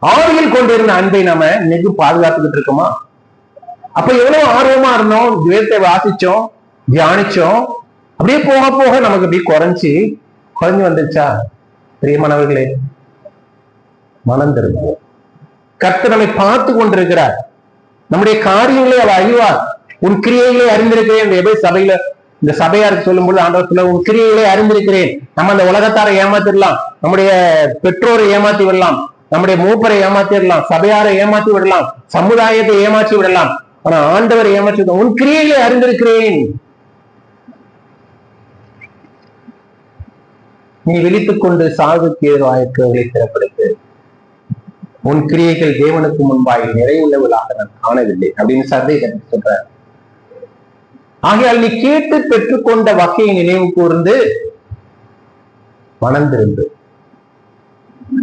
ஆதியில் கொண்டிருந்த அன்பை நாம இன்னைக்கு பாதுகாத்துக்கிட்டு இருக்கோமா? அப்ப எவ்வளவு ஆர்வமா இருந்தோம், வேதத்தை வாசிச்சோம், தியானிச்சோம். அப்படியே போக போக நமக்கு அப்படியே குறைஞ்சு வந்துருச்சா? பிரியமானவர்களே, மனம் திரும்புவோம். கர்த்தர் நம்மை பார்த்து கொண்டிருக்கிறார். நம்முடைய காரியங்களை அவர் அறிவார். உன் கிரியைகளை அறிந்திருக்கிறேன். சபையில இந்த சபையாருக்கு சொல்லும்போது ஆண்டவர் சொல்ல, உன் கிரியைகளை அறிந்திருக்கிறேன். நம்ம அந்த உலகத்தாரை ஏமாத்திடலாம், நம்முடைய பெற்றோரை ஏமாத்தி விடலாம், நம்முடைய மூப்பரை ஏமாத்தி விடலாம், சபையாரை ஏமாத்தி விடலாம், சமுதாயத்தை ஏமாற்றி விடலாம். ஆனா ஆண்டவர் ஏமாற்றி, உன் கிரியைகளை அறிந்திருக்கிறேன். நீ விழித்துக் கொண்டு சாகுக்கு ஏதுவாயிருக்கிறவர்களை திறப்படுத்து. உன் கிரியைகள் தேவனுக்கு முன்பாய் நிறைவுள்ளவர்களாக நான் காணவில்லை அப்படின்னு சர்தை சொல்றார். ஆகையால் நீ கேட்டு பெற்றுக்கொண்ட வகையை நினைவு கூர்ந்து மனம் திருந்து.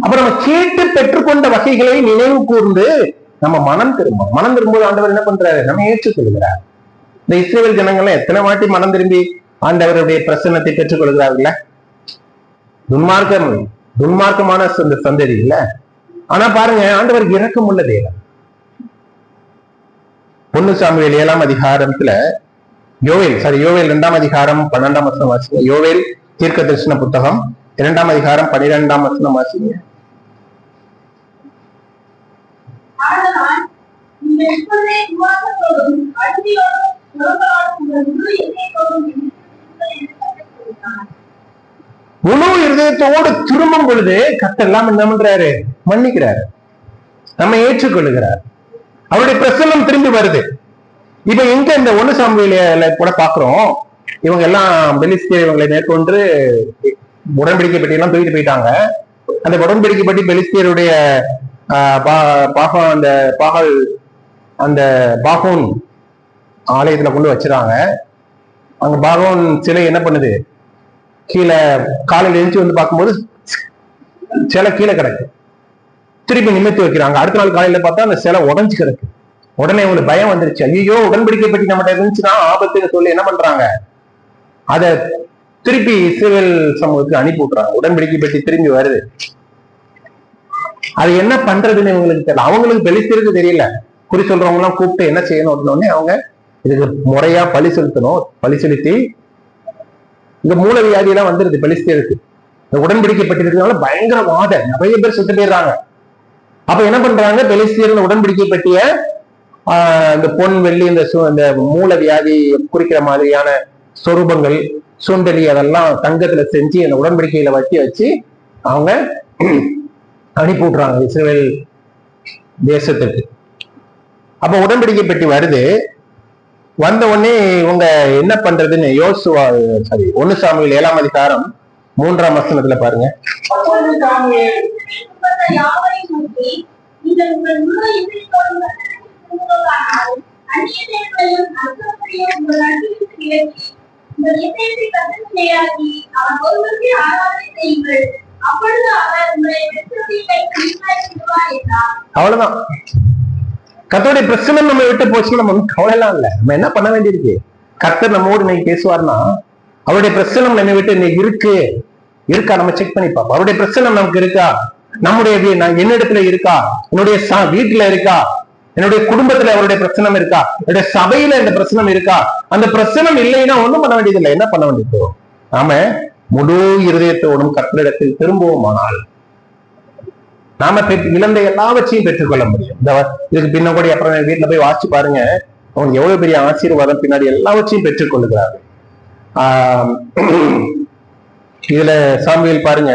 அப்ப நம்ம கேட்டு பெற்றுக்கொண்ட வகைகளை நினைவு கூர்ந்து நம்ம மனம் திரும்பும். மனம் திரும்பும்போது ஆண்டவர் என்ன பண்றாரு? நம்ம ஏற்றுக்கொள்கிறார். இந்த இஸ்ரவேல் ஜனங்கள்லாம் எத்தனை வாட்டி மனம் திரும்பி ஆண்டவருடைய பிரசன்னத்தை பெற்றுக் கொள்கிறார்கள். துன்மார்க்கமான சந்ததி இல்ல. ஆனா பாருங்க, ஆண்டவருக்கு இரக்கம் உள்ள தேவன். 1 சாமுவேல் 7ஆம் அதிகாரத்துல யோவேல் 2ஆம் அதிகாரம் 12ஆம் வசனம் வாசிங்க. யோவேல் தீர்க்க தரிசன புத்தகம் 2ஆம் அதிகாரம் 12ஆம் வசனம் வாசிங்க. முழு இருதயத்தோடு திரும்பும் பொழுது கர்த்தர் எல்லாம் என்ன பண்றாரு? மன்னிக்கிறாரு, நம்ம ஏற்றுக்கொள்ளுகிறார். அவருடைய பிரசன்னம் திரும்பி வருது. இப்ப எங்க இந்த 1 சாமுவேல கூட பாக்குறோம், இவங்க எல்லாம் பெலிஸ்தியர் இவங்களை மேற்கொண்டு உடன்படிக்கை பெட்டி எல்லாம் தூக்கிட்டு போயிட்டாங்க. அந்த உடன்படிக்கை பெட்டி பெலிஸ்தியருடைய அந்த பாகல் அந்த பாகோன் ஆலயத்துல கொண்டு வச்சிருக்காங்க. அங்க பாகோன் சிலை என்ன பண்ணுது? கீழே காலையில் எழுச்சி வந்து பார்க்கும்போது சிலை கீழே கிடக்கு. திருப்பி நிமித்தி வைக்கிறாங்க. அடுத்த நாள் காலையில பார்த்தா அந்த சிலை உடஞ்சு கிடக்கு. உடனே உங்களுக்கு பயம் வந்துருச்சு. ஐயோ, உடன்படிக்கை பெட்டி நம்மகிட்ட இருந்துச்சுன்னா ஆபத்துன்னு சொல்லி என்ன பண்றாங்க? அதை திருப்பி இஸ்ரவேல் சமூகத்துக்கு அனுப்பி விட்டுறாங்க. உடன்படிக்கை பெட்டி திரும்பி வருது. அது என்ன பண்றதுன்னு இவங்களுக்கு தெரியல. அவங்களுக்கு பெலிஸ்தருக்கு தெரியல. குறி சொல்றவங்க எல்லாம் கூப்பிட்டு என்ன செய்யணும் அப்படின்னே அவங்க இதுக்கு முறையா பழி செலுத்தணும். பழி செலுத்தி இந்த மூல வியாதி எல்லாம் வந்துருது பெலிஸ்தியருக்கு. இந்த உடன்படிக்கைப்பட்டிருக்கிறதுனால பயங்கர வாதம், நிறைய பேர் செத்து போயிடுறாங்க. அப்ப என்ன பண்றாங்க, பெலிஸ்தியர் உடன்படிக்கை பற்றிய இந்த பொன் வெள்ளி இந்த மூல வியாதி குறிக்கிற மாதிரியான சொரூபங்கள் சுண்டலி அதெல்லாம் தங்கத்துல செஞ்சு அந்த உடன்படிக்கையில வச்சு அவங்க அனுப்பி விட்டுறாங்க இஸ்ரவேல் தேசத்துக்கு. அப்ப உடன்படிக்கை பெட்டி வருது. வந்த உடனே இவங்க என்ன பண்றதுன்னு யோசுவா 1 சாமுவேல் 7ஆம் அதிகாரம் 3ஆம் வசனத்துல பாருங்க. அவ்வளவுதான். கர்த்தருடைய பிரசனம் நம்ம விட்டு போச்சுன்னா நம்ம கவலைலாம் இல்லை. நம்ம என்ன பண்ண வேண்டியிருக்கு, கர்த்தர் நம்மோடு இன்னைக்கு பேசுவார்னா அவருடைய பிரசனம் நம்ம விட்டு இன்னைக்கு இருக்கா நம்ம செக் பண்ணி பார்ப்போம். அவருடைய பிரசனம் நமக்கு இருக்கா, நம்முடைய என்னிடத்துல இருக்கா, என்னுடைய வீட்டுல இருக்கா, என்னுடைய குடும்பத்துல அவருடைய பிரச்சனம் இருக்கா, என்னுடைய சபையில இந்த பிரச்சனம் இருக்கா. அந்த பிரச்சனம் இல்லைன்னா ஒண்ணும் பண்ண வேண்டியதில்லை. என்ன பண்ண வேண்டியதோ நாம முழு இருதயத்தோடும் கர்த்தரிடத்தில் திரும்புவோமானால் நாம இழந்த எல்லாவற்றையும் பெற்றுக்கொள்ள முடியும். இதுக்கு பின்ன கூட அப்புறம் வீட்டுல போய் வாசிச்சு பாருங்க, அவங்க எவ்வளவு பெரிய ஆசீர்வாதம் பின்னாடி எல்லாவற்றையும் பெற்றுக்கொள்ளுகிறார்கள். இதுல சாமுவேல் பாருங்க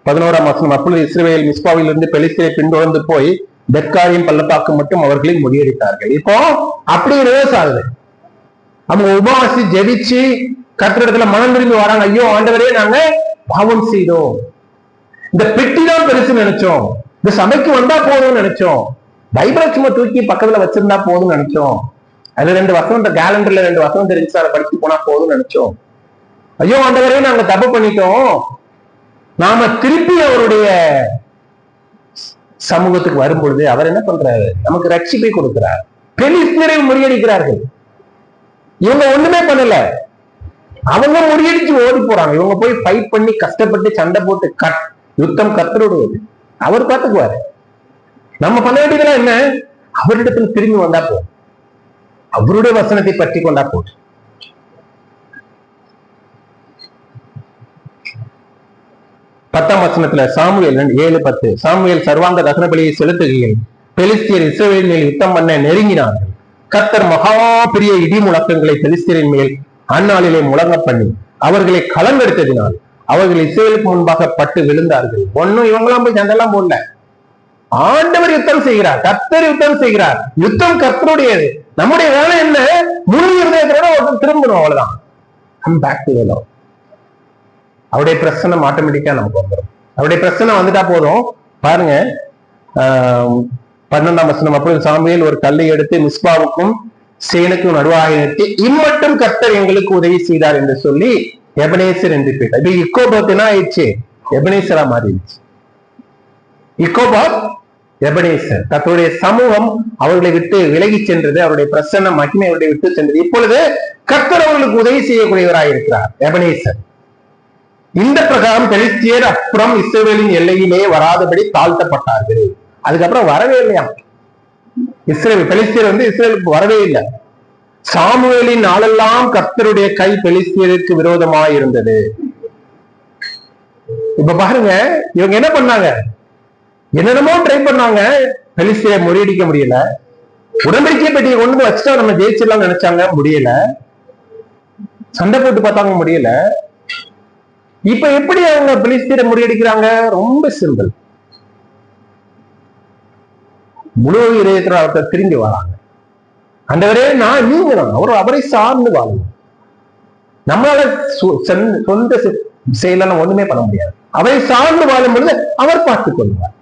11ஆம் வசனம். அப்பொழுது இஸ்ரவேல் மிஸ்பாவில் இருந்து பெலிஸ்தியரை பின்தொடர்ந்து போய் பெத்காரின் பள்ளத்தாக்கு மட்டும் அவர்களை முறியடித்தார்கள். இப்போ அப்படி ரிவர்ஸ் ஆகுது. அவங்க உபவாசி ஜெபிச்சு கர்த்தரிடத்துல மனம் திரும்பி வராங்க. ஐயோ ஆண்டவரே, நாங்க பாவம் செய்தோம், இந்த பெட்டி தான் பெருசு நினைச்சோம், இந்த சபைக்கு வந்தா போதும்னு நினைச்சோம், பைபிளை சும்மா தூக்கி பக்கத்துல வச்சிருந்தா போதும்னு நினைச்சோம், அது 2 வசனம் இந்த கேலண்டர்ல 2 வசனம் தெரிஞ்சு அதை படிச்சு போனா போதும்னு நினைச்சோம். ஐயோ ஆண்டவரே, நாங்க தப்பு பண்ணிட்டோம். நாம திருப்பி அவருடைய சமூகத்துக்கு வரும் பொழுது அவர் என்ன பண்றாரு, நமக்கு ரட்சிப்பை கொடுக்கிறார். பெலிஸ்தியரை முறியடிக்கிறார்கள். இவங்க ஒண்ணுமே பண்ணல, அவங்க முறியடிச்சு ஓடி போறாங்க. இவங்க போய் ஃபைட் பண்ணி கஷ்டப்பட்டு சண்டை போட்டு யுத்தம் கர்த்தருடையது, அவர் பார்த்துக்குவாரு. நம்ம பண்ண வேண்டியதெல்லாம் என்ன, அவரிடத்துல திரும்பி வந்தா போதும், அவருடைய வசனத்தை பற்றி கொண்டா போதும். பத்தாம் வசனத்துல சாமுவேல் 7:10, சாமுவேல் சர்வாங்க தகன பலியை செலுத்துகையில் பெலிஸ்தியர் இஸ்ரவேலின் மேல் யுத்தம் பண்ண நெருங்கினார்கள். கர்த்தர் மகா பெரிய இடி முழக்கங்களை பெலிஸ்தியரின் மேல் அந்நாளிலே முழங்க பண்ணி அவர்களை கலங்கெடுத்ததினால் அவர்கள் இஸ்ரவேலுக்கு முன்பாக பட்டு விழுந்தார்கள். ஒன்னும் இவங்கெல்லாம் போய் சண்டெல்லாம் போடல, ஆண்டவர் யுத்தம் செய்கிறார், கர்த்தர் யுத்தம் செய்கிறார். யுத்தம் கர்த்தருடையது. நம்முடைய வேலை என்ன, முழு இருதயத்தோட ஒருத்தர் திரும்பணும், அவ்வளவுதான். Come back to the Lord. அவருடைய பிரசனம் ஆட்டோமேட்டிக்கா நமக்கு வந்துடும். அவருடைய பிரசனம் வந்துட்டா போதும். பாருங்க 12ஆம் வசனம். அப்பொழுது சாமுவேல் ஒரு கல்லை எடுத்து மிஸ்பாவுக்கும் சேனுக்கும் நடுவாக நிறுத்தி இம்மட்டும் கர்த்தர் எங்களுக்கு உதவி செய்தார் என்று சொல்லி எபனேசர் என்று பேர். இது இக்கோபாத்னா ஆயிடுச்சு, எபனேசரா மாறிடுச்சு. இக்கோபாத் எபனேசர். கர்த்தருடைய சமூகம் அவர்களை விட்டு விலகி சென்றது, அவருடைய பிரசன்ன மகிமை அவர்களை விட்டு சென்றது. இப்பொழுது கர்த்தர் அவர்களுக்கு உதவி செய்யக்கூடியவராக இருக்கிறார், எபனேசர். இந்த பிரகாரம் பெலிஸ்தியர் அப்புறம் இஸ்ரவேலின் எல்லையிலே வராதபடி தாழ்த்தப்பட்டார்கள். அதுக்கப்புறம் வரவே இல்லையா பெலிஸ்தியர் இஸ்ரேலுக்கு வரவே இல்லை. சாமுவேலின் நாளெல்லாம் கர்த்தருடைய கை பெலிஸ்தியருக்கு விரோதமாய் இருந்தது. இப்ப பாருங்க, இவங்க என்ன பண்ணாங்க, என்னென்னமோ ட்ரை பண்ணாங்க, பெலிஸ்தியரை முறியடிக்க முடியல. உடன்படிக்கை பெட்டியை கொண்டு வச்சுட்டா நம்ம ஜெயிச்சிடலாம் நினைச்சாங்க, முடியல. சண்டை போட்டு பார்த்தாங்க, முடியல. இப்ப எப்படி அவங்க பெலிஸ்தியரை முறியடிக்கிறாங்க, ரொம்ப சிம்பிள். முழு இதயத்துல அவர்கிட்ட திரும்பி வராங்க. ஆண்டவரே, நீங்க அவரை சார்ந்து வாழணும். நம்மளால சொந்த செயலாம் ஒண்ணுமே பண்ண முடியாது. அவரை சார்ந்து வாழும் பொழுது அவர் பார்த்துக் கொள்வார்,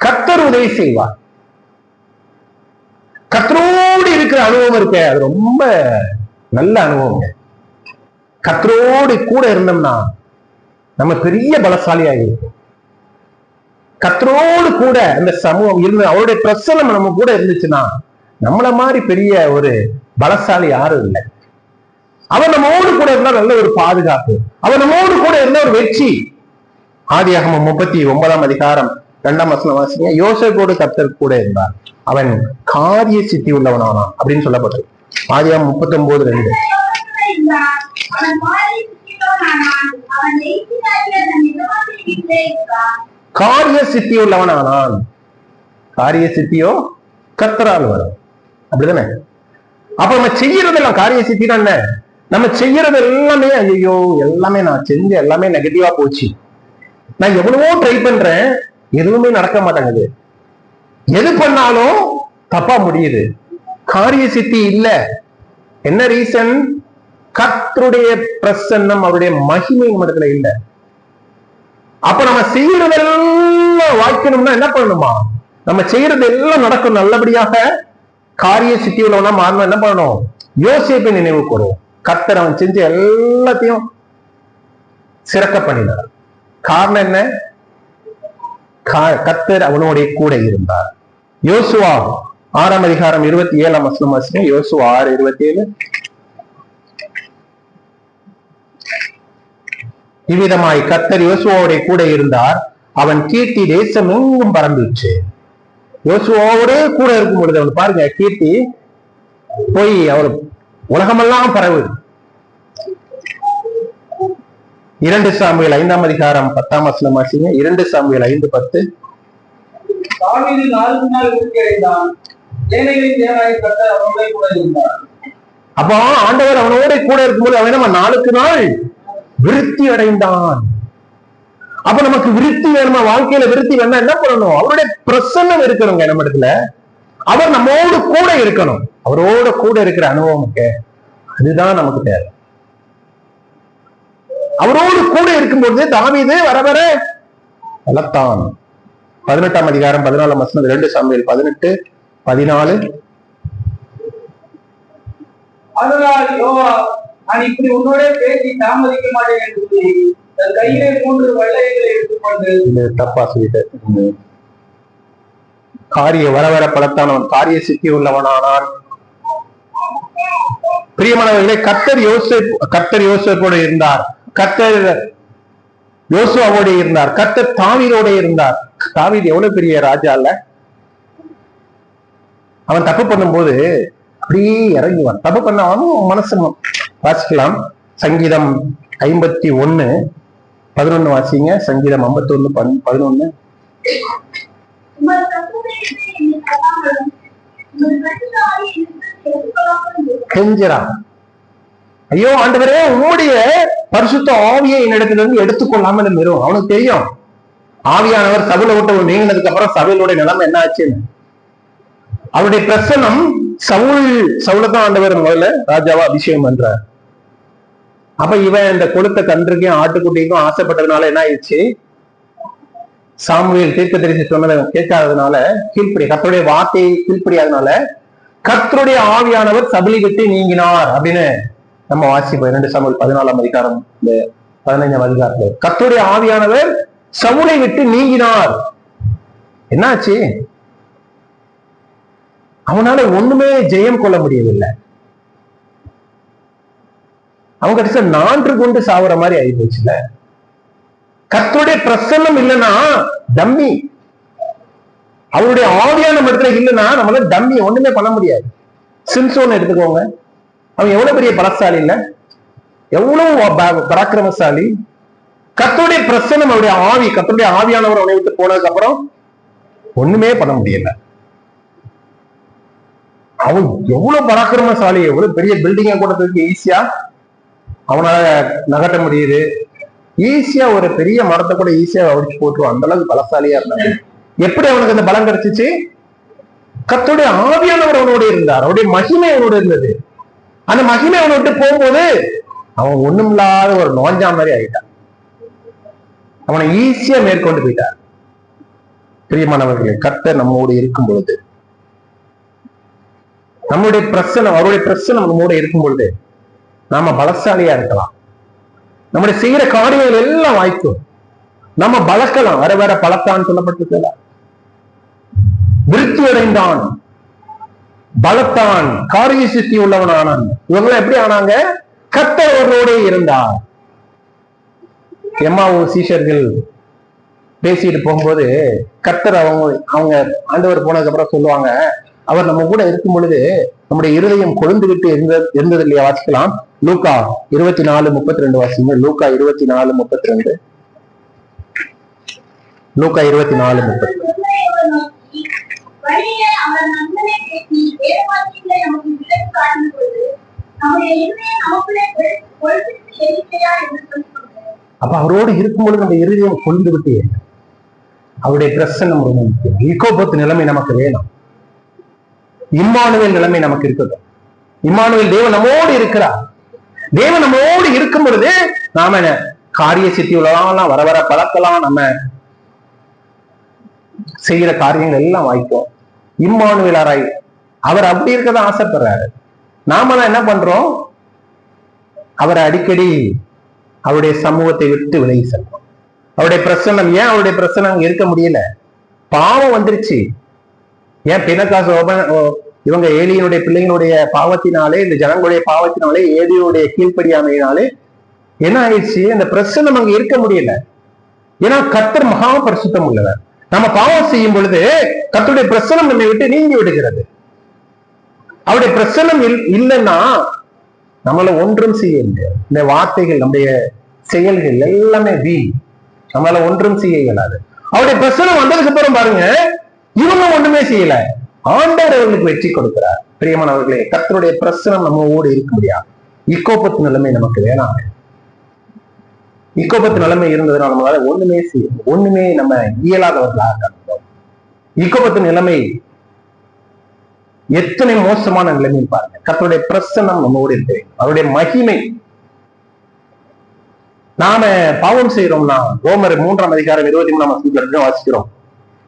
கர்த்தர் உதவி செய்வார். கர்த்தரோடு இருக்கிற அனுபவம் இருக்க, அது ரொம்ப நல்ல அனுபவம். கர்த்தரோடு கூட இருந்தோம்னா நம்ம பெரிய பலசாலியா இருக்கும். கர்த்தரோடு கூட அந்த சமூகம் இருந்து அவருடைய பிரசனம் நம்ம கூட இருந்துச்சுன்னா நம்மள மாதிரி பெரிய ஒரு பலசாலி யாரும் இல்லை. அவர் நம்மோடு கூட இருந்தா நல்ல ஒரு பாதுகாப்பு, அவர் நம்மோடு கூட இருந்த ஒரு வெற்றி. ஆதியாகமம் 39ஆம் அதிகாரம் 2ஆம் வசனம் வாசிங்க. யோசேப்போடு கர்த்தர் கூட இருந்தார், அவன் காரிய சித்தி உள்ளவனானான் அப்படின்னு சொல்லப்பட்டது. ஆதியாகமம் 39:2. காரிய சித்தி உள்ளவனானான். காரிய சித்தியோ கர்த்தரால் வரும், அப்படிதானே? அப்ப நம்ம செய்யறதெல்லாம் காரிய சித்தினா என்ன? நம்ம செய்யறது எல்லாமே ஐயோ எல்லாமே நான் செஞ்ச எல்லாமே நெகட்டிவா போச்சு, நான் எவ்வளவோ ட்ரை பண்றேன், எதுவுமே நடக்க மாட்டேங்குது, எது பண்ணாலும் தப்பா முடியுது, காரிய சித்தி இல்ல. என்ன ரீசன்? கர்த்தருடைய பிரசன்னம், அவருடைய மகிமை நம்மிடத்துல இல்ல. அப்ப நம்ம செய்யறதெல்லாம் வாய்க்கணும்னா என்ன பண்ணணுமா? நம்ம செய்யறது எல்லாம் நடக்கும் நல்லபடியாக, காரிய சித்தி உள்ளவனா மாறணும். என்ன பண்ணணும்? யோசேப்பை நினைவு கூறுவோம். கர்த்தர் அவன் செஞ்ச எல்லாத்தையும் சிறக்க பண்ணினார். காரணம் என்ன? கர்த்தர் அவனுடைய கூட இருந்தார். யோசுவா 6:27. யோசுவா 6:27. இவ்விதமாய் கர்த்தர் யோசுவாவுடைய கூட இருந்தார், அவன் கீர்த்தி தேசம் எங்கும் பறந்துச்சு. யோசுவாவோட கூட இருக்கும் பொழுது அவன் பாருங்க, கீர்த்தி போய் அவர் உலகமெல்லாம் பரவுது. 2 சாமுவேல் 5:10. 2 சாமுவேல் 5:10. தாவீது நாளுக்கு நாள் விருத்தி அடைந்தான், சேனைகளின் தேவனாகிய கர்த்தர் அவனோட கூட இருந்தார். அப்போ ஆண்டவர் அவனோட கூட இருக்கும்போது அவன் நம்ம நாளுக்கு நாள் விருத்தி அடைந்தான். அப்ப நமக்கு விருத்தி வேணுமா? வாழ்க்கையில விருத்தி வேணா என்ன பண்ணணும்? அவருடைய பிரசன்னம் இருக்கணுங்க நம்ம இடத்துல. அவர் நம்மோடு கூட இருக்கணும். அவரோட கூட இருக்கிற அனுபவம் அதுதான் நமக்கு தேவை. அவரோடு கூட இருக்கும்போது தாவீது வர வர வளர்த்தான். 18:14. 2 சாமுவேல் 18:14. அதனால் யோவாப், நான் இப்படி உன்னோட பேசி தாமதிக்க மாட்டேன் என்று சொல்லி தன் கையிலே 3 வல்லைகளை எடுத்துக்கொண்டு. தப்பா சொல்லிட்டு, காரிய வர வர பலத்தானவன் காரிய சித்தி உள்ளவனானான். பிரியமானவர்களே, கர்த்தர் யோசேப்போடு இருந்தார், கர்த்தர் யோசுவாவோட இருந்தார், கர்த்தர் தாவீதோட இருந்தார். தாவீது எவ்வளவு பெரிய ராஜா இல்ல? அவன் தப்பு பண்ணும்போது அப்படியே இறங்குவான். தப்பு பண்ண அவனும் மனசு வாசிக்கலாம். சங்கீதம் 51:11 வாசிங்க. சங்கீதம் 51:11. கெஞ்சறான், ஐயோ ஆண்டவரே, உம்முடைய பரிசுத்த ஆவியை என்னிடத்திலிருந்து எடுத்துக்கொள்ளாமல் இருக்கும். அவனுக்கு தெரியும் ஆவியானவர் சபையில விட்டு நீங்கினதுக்கு அப்புறம் சபையிலுடைய நிலைமை என்ன ஆச்சுன்னு. அவருடைய பிரசனம் சவுலதான் ஆண்டவர் முதல்ல ராஜாவா அபிஷேகம் பண்றார். அப்ப இவன் இந்த கொளுத்த கன்றுக்கும் ஆட்டுக்குட்டிக்கும் ஆசைப்பட்டதுனால என்ன ஆயிடுச்சு? சாமுவேல் தீர்க்கதரிசி சொன்னதை கேட்காததுனால, கர்த்தருடைய வார்த்தையை கீழ்ப்படியாதனால கர்த்தருடைய ஆவியானவர் சபையை விட்டு நீங்கினார் அப்படின்னு நம்ம வாசிப்போம். 2 சாமுவேல் 14 இந்த 15 கர்த்தருடைய ஆவியானவர் சவுலை விட்டு நீங்கினார். என்னாச்சு? அவனால ஒண்ணுமே ஜெயம் கொள்ள முடியவில்லை. அவங்க கடைசியா 4 கொண்டு சாவுற மாதிரி ஆகி போச்சுல. கர்த்தருடைய பிரசன்னம் இல்லைன்னா டம்மி. அவருடைய ஆவியான இடத்துல இல்லைன்னா நம்மளால டம்மி ஒண்ணுமே பண்ண முடியாது. சிம்சோன் எடுத்துக்கோங்க, அவன் எவ்வளவு பெரிய பலசாலி இல்ல, எவ்வளவு பராக்கிரமசாலி. கர்த்தருடைய பிரசன்னம், அவருடைய ஆவி, கர்த்தருடைய ஆவியானவர் அவனை விட்டு போனதுக்கு அப்புறம் ஒண்ணுமே பண்ண முடியல. அவன் எவ்வளவு பராக்கிரமசாலி, எவ்வளவு பெரிய பில்டிங்கை கூடத்துக்கு ஈஸியா அவனால நகட்ட முடியுது. ஈஸியா ஒரு பெரிய மரத்தை கூட ஈஸியா அடிச்சு போட்டுருவான். அந்த அளவுக்கு பலசாலியா இருந்தாங்க. எப்படி அவனுக்கு அந்த பலம் கிடைச்சிச்சு? கர்த்தருடைய ஆவியானவர் அவனோட இருந்தார், அவருடைய மகிமை அவனோட இருந்தது. அந்த மகிமை அவனை விட்டு போகும்போது அவன் ஒண்ணுமில்லாத ஒரு நோஞ்சா மாதிரி ஆயிட்டான். அவனை ஈஸியா மேற்கொண்டு போயிட்டார். பிரியமானவர்களே, கர்த்தர் நம்மோடு இருக்கும் பொழுது, நம்முடைய பிரசனம், அவருடைய பிரசனம் நம்மோட இருக்கும் பொழுது நாம பலசாலியா இருக்கலாம். நம்முடைய செய்யற காரியங்கள் எல்லாம் வாய்க்கும். நம்ம பலக்கலாம். வர வர பலத்தான் சொல்லப்பட்டிருக்கல. விருத்தி அடைந்தான், பலத்தான், காரிய சித்தி உள்ளவன் ஆனான். இவங்க எப்படி ஆனாங்க? கர்த்தர் அவர்களோட இருந்தார். எம்மாவு சீஷர்கள் பேசிட்டு போகும்போது கர்த்தர் அவங்க ஆண்டவர் போனதுக்கு அப்புறம் சொல்லுவாங்க, அவர் நம்ம கூட இருக்கும் பொழுது நம்முடைய இருதயம் கொழுந்து விட்டு இருந்தது இல்லையா? வாசிக்கலாம். லூக்கா 24:32 வாசிங்க. லூக்கா 24:32. லூக்கா 24:32. அப்ப அவரோடு இருக்கும்போது நம்ம இருதயம் கொழுந்து விட்டு அவருடைய பிரசன்னம் ரொம்ப முக்கியம். இக்கோபத்து நிலைமை நமக்கு வேணும். இம்மானுவேல் நிலைமை நமக்கு இருக்கட்டும். இம்மானுவேல் தேவன் நம்மோடு இருக்கிறார். தேவன் நம்மோடு இருக்கும் பொழுது நாம காரிய சித்தி உலகம்லாம் வர வர பழக்கலாம். நம்ம செய்யற காரியங்கள் எல்லாம் வாய்க்கும். இம்மானுவேலராய் அவர் அப்படி இருக்கதான் ஆசைப்படுறாரு. நாமெல்லாம் என்ன பண்றோம்? அவரை அடிக்கடி அவருடைய சமூகத்தை விட்டு விலகி செல்றோம். அவருடைய பிரசன்னம், ஏன் அவருடைய பிரசன்னம் இருக்க முடியல? பாவம் வந்துருச்சு. ஏன் பெனகாசு இவங்க ஏலியனுடைய பிள்ளைங்களுடைய பாவத்தினாலே, இந்த ஜனங்களுடைய பாவத்தினாலே, ஏலியனுடைய கீழ்ப்படியாமையினாலே என்ன ஆயிடுச்சு? அந்த பிரசன்னம் அங்க இருக்க முடியல. ஏன்னா கர்த்தர் மகா பரிசுத்தம் உள்ளவர். நம்ம பாவம் செய்யும் பொழுது கர்த்தருடைய பிரசன்னம் நம்மை விட்டு நீங்கி விடுகிறது. அவருடைய பிரசன்னம் இல்லைன்னா நம்மள ஒன்றும் செய்ய முடியாது. இந்த வார்த்தைகள், நம்முடைய செயல்கள் எல்லாமே நம்மளால ஒன்றும் செய்ய இயலாது. அவருடைய பிரசன்னம் வந்ததுக்கு அப்புறம் பாருங்க, இவங்க ஒண்ணுமே செய்யல. ஆண்டவர் அவர்களுக்கு வெற்றி கொடுக்கிறார். பிரியமானவர்களே, கர்த்தருடைய பிரசன்னம் நம்ம ஓடு இருக்க முடியாது. இக்கோபத்து நிலைமை நமக்கு வேணாம். இக்கோபத்து நிலைமை இருந்ததுனால நம்மளால ஒண்ணுமே செய்ய, ஒண்ணுமே நம்ம இயலாதவர்களாக கருதுகிறோம். இக்கோபத்து நிலைமை எத்தனை மோசமான நிலைமை பாருங்க. கர்த்தருடைய பிரசன்னம் நம்மோடு இருக்கு. அவருடைய மகிமை. நாம பாவம் செய்யறோம்னா ரோமர் 3:23 வாசிக்கிறோம்.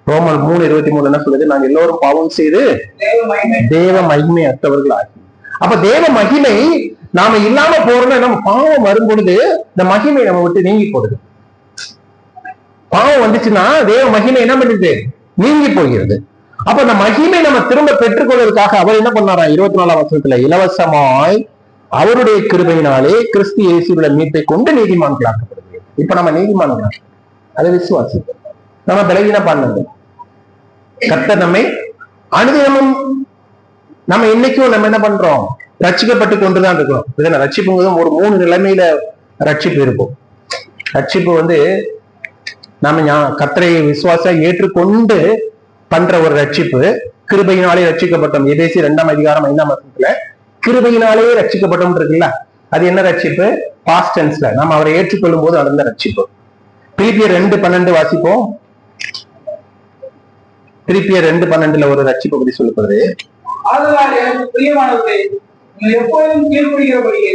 ரோமர் 3:23 என்ன சொல்லுது? நாங்க எல்லோரும் பாவம் செய்து தேவ மகிமை அற்றவர்கள் ஆகி. அப்ப தேவ மகிமை நாம இல்லாம போறோம்னா, நம்ம பாவம் வரும் பொழுது இந்த மகிமை நம்ம விட்டு நீங்கி போடுது. பாவம் வந்துச்சுன்னா தேவ மகிமை என்ன பண்ணுது? நீங்கி போகிறது. அப்ப அந்த மகிமை நம்ம திரும்ப பெற்றுக்கொள்வதற்காக அவர் என்ன பண்ணாரா? 24ஆம் வசனத்துல, இலவசமாய் அவருடைய கிருபையினாலே கிறிஸ்து இயேசுவுடைய மீட்பை கொண்டு நீதிமான்களாக்கப்படுது. இப்ப நம்ம நீதிமான்கள் அதை விசுவாசிப்போம். நம்ம பலவீன பண்ணது கர்த்தர் நம்மை அனுதினமும் நம்ம இன்னைக்கும் நம்ம என்ன பண்றோம்? ரட்சிக்கப்பட்டு கொண்டுதான் இருக்கிறோம். இதனை ரட்சிப்புங்கிறது ஒரு 3 நிலைமையில ரட்சிப்பு இருக்கும். ரட்சிப்பு நம்ம கர்த்தரை விசுவாசம் ஏற்றுக்கொண்டு பண்ற ஒரு ரட்சிப்பு. கிருபையினாலே ரட்சிக்கப்பட்டோம். எபேசியர் 2:5 வசனத்துல கிருபையினாலே ரட்சிக்கப்பட்டோம் இருக்குல்ல, அது என்ன ரட்சிப்பு? பாஸ்ட் டென்ஸ்ல நம்ம அவரை ஏற்றுக்கொள்ளும் போது நடந்த ரட்சிப்பு. பிலிப்பியர் 2:12 வாசிப்போம். பிலிப்பியர் 2:12 ஒரு ரட்சிப்பை பற்றி சொல்லப்படுது. ஆதலால் எனக்கு பிரியமானவர்களே, நீங்கள் எப்பொழுதும் கீழ்ப்படுகிறபடியே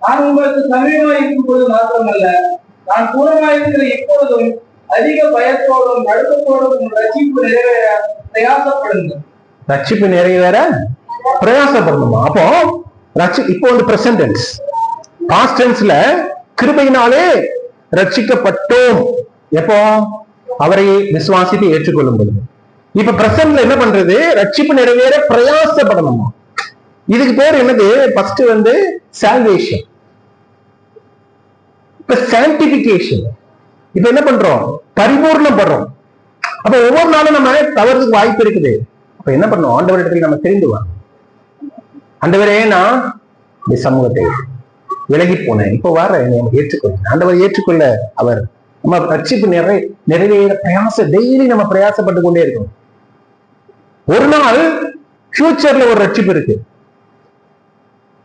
நான் உங்களுக்கு சமீபமாக இருக்கும்போது மாத்திரமல்ல, நான் தூரமாயிருக்கிற இப்பொழுதும் அதிக பயத்தோடும் நடுக்கத்தோடும் ரட்சிப்பு நிறைவேற பிரயாசப்படுங்கள். ரட்சிப்பு நிறைவேற பிரயாசப்படணுமா? அப்போ இப்போ பிரசன்ட் டென்ஸ். பாஸ்ட் டென்ஸ்ல கிருபையினாலே ரட்சிக்கப்பட்டோம். எப்போ? அவரை விசுவாசித்து ஏற்றுக்கொள்ளும் பொழுது. இப்ப பிரசன்ட்ல என்ன பண்றது? ரட்சிப்பு நிறைவேற பிரயாசப்படணுமா? இதுக்கு பேர் என்னது? First salvation. இப்ப சான்டிபிகேஷன். இப்ப என்ன பண்றோம்? பரிபூர்ணம் படுறோம். அப்ப ஒவ்வொரு நாளும் நம்ம தவறுக்கு வாய்ப்பு இருக்குது. அப்ப என்ன பண்ணோம்? ஆண்டவரிடத்தில் நம்ம தெரிந்துவாங்க. ஆண்டவரே, நான் இந்த சமூகத்தை விலகி போனேன், இப்போ வர ஏற்றுக்கொள்ள. ஆண்டவர் ஏற்றுக்கொள்ள அவர் நம்ம ரட்சிப்பு நிறைவேற டெய்லி நம்ம பிரயாசப்பட்டு கொண்டே இருக்கணும். ஒரு நாள் ஃபியூச்சர்ல ஒரு ரட்சிப்பு இருக்கு.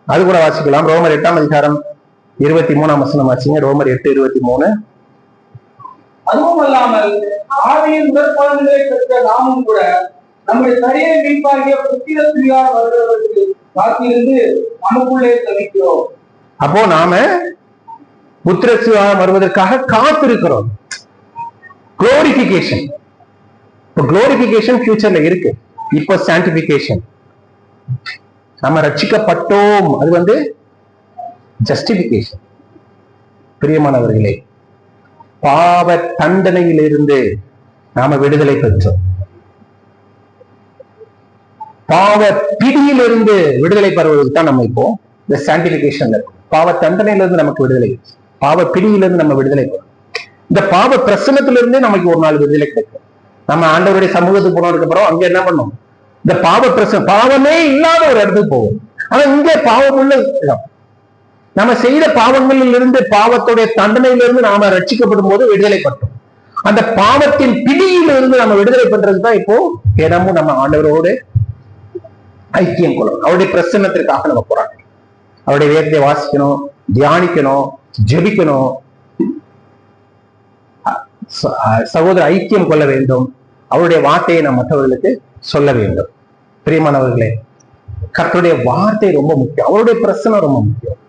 அது கூட வாசிக்கலாம். ரோமர் 8:23 வாசிங்க. ரோமர் 8:23. அதுவும் அல்லாமல் ஆவியின் உடற்பாடுகளை பெற்ற நாமும் கூட நம்முடைய சரீர மீட்பாகிய புத்திரத்திற்காக வருவதற்கு காத்திருந்து நமக்குள்ளே தவிக்கிறோம். அப்போ நாம புத்திரத்திற்காக வருவதற்காக காத்திருக்கிறோம். குளோரிபிகேஷன். இப்போ குளோரிபிகேஷன் ஃபியூச்சர்ல இருக்கு. இப்போ சான்டிபிகேஷன். நம்ம ரட்சிக்கப்பட்டோம். அது ஜஸ்டிபிகேஷன். பிரியமானவர்களே, பாவ தண்டனையிலிருந்து நாம விடுதலை பெற்றோம். பாவ பிடியிலிருந்து விடுதலை பெறுவதற்கு தான் நம்ம இப்போ இந்த சான்டிபிகேஷன் இருக்கும். பாவ தண்டனையிலிருந்து நமக்கு விடுதலை, பாவ பிடியிலிருந்து நம்ம விடுதலை பெறும். இந்த பாவ பிரசனத்திலிருந்தே நமக்கு ஒரு நாள் விடுதலை கிடைக்கும். நம்ம ஆண்டவருடைய சமூகத்துக்கு போனதுக்கு அப்புறம் அங்க என்ன பண்ணோம்? இந்த பாவமே இல்லாத ஒரு இடத்துக்கு போகும். ஆனா இங்கே பாவம் உள்ள இடம். நம்ம செய்த பாவங்களில் இருந்து, பாவத்துடைய தண்டனையிலிருந்து நாம ரட்சிக்கப்படும் போது விடுதலை பட்டோம். அந்த பாவத்தின் பிடியிலிருந்து நம்ம விடுதலை பண்றதுக்கு தான் இப்போ தினமும் நம்ம ஆண்டவரோடு ஐக்கியம் கொள்ளணும். அவருடைய பிரசன்னத்திற்காக நம்ம போராடணும். அவருடைய வேதத்தை வாசிக்கணும், தியானிக்கணும், ஜெபிக்கணும், சகோதர ஐக்கியம் கொள்ள வேண்டும். அவருடைய வார்த்தையை நாம் மற்றவர்களுக்கு சொல்ல வேண்டும். பிரியமானவர்களே, கர்த்தருடைய வார்த்தை ரொம்ப முக்கியம். அவருடைய பிரசனம் ரொம்ப முக்கியம்.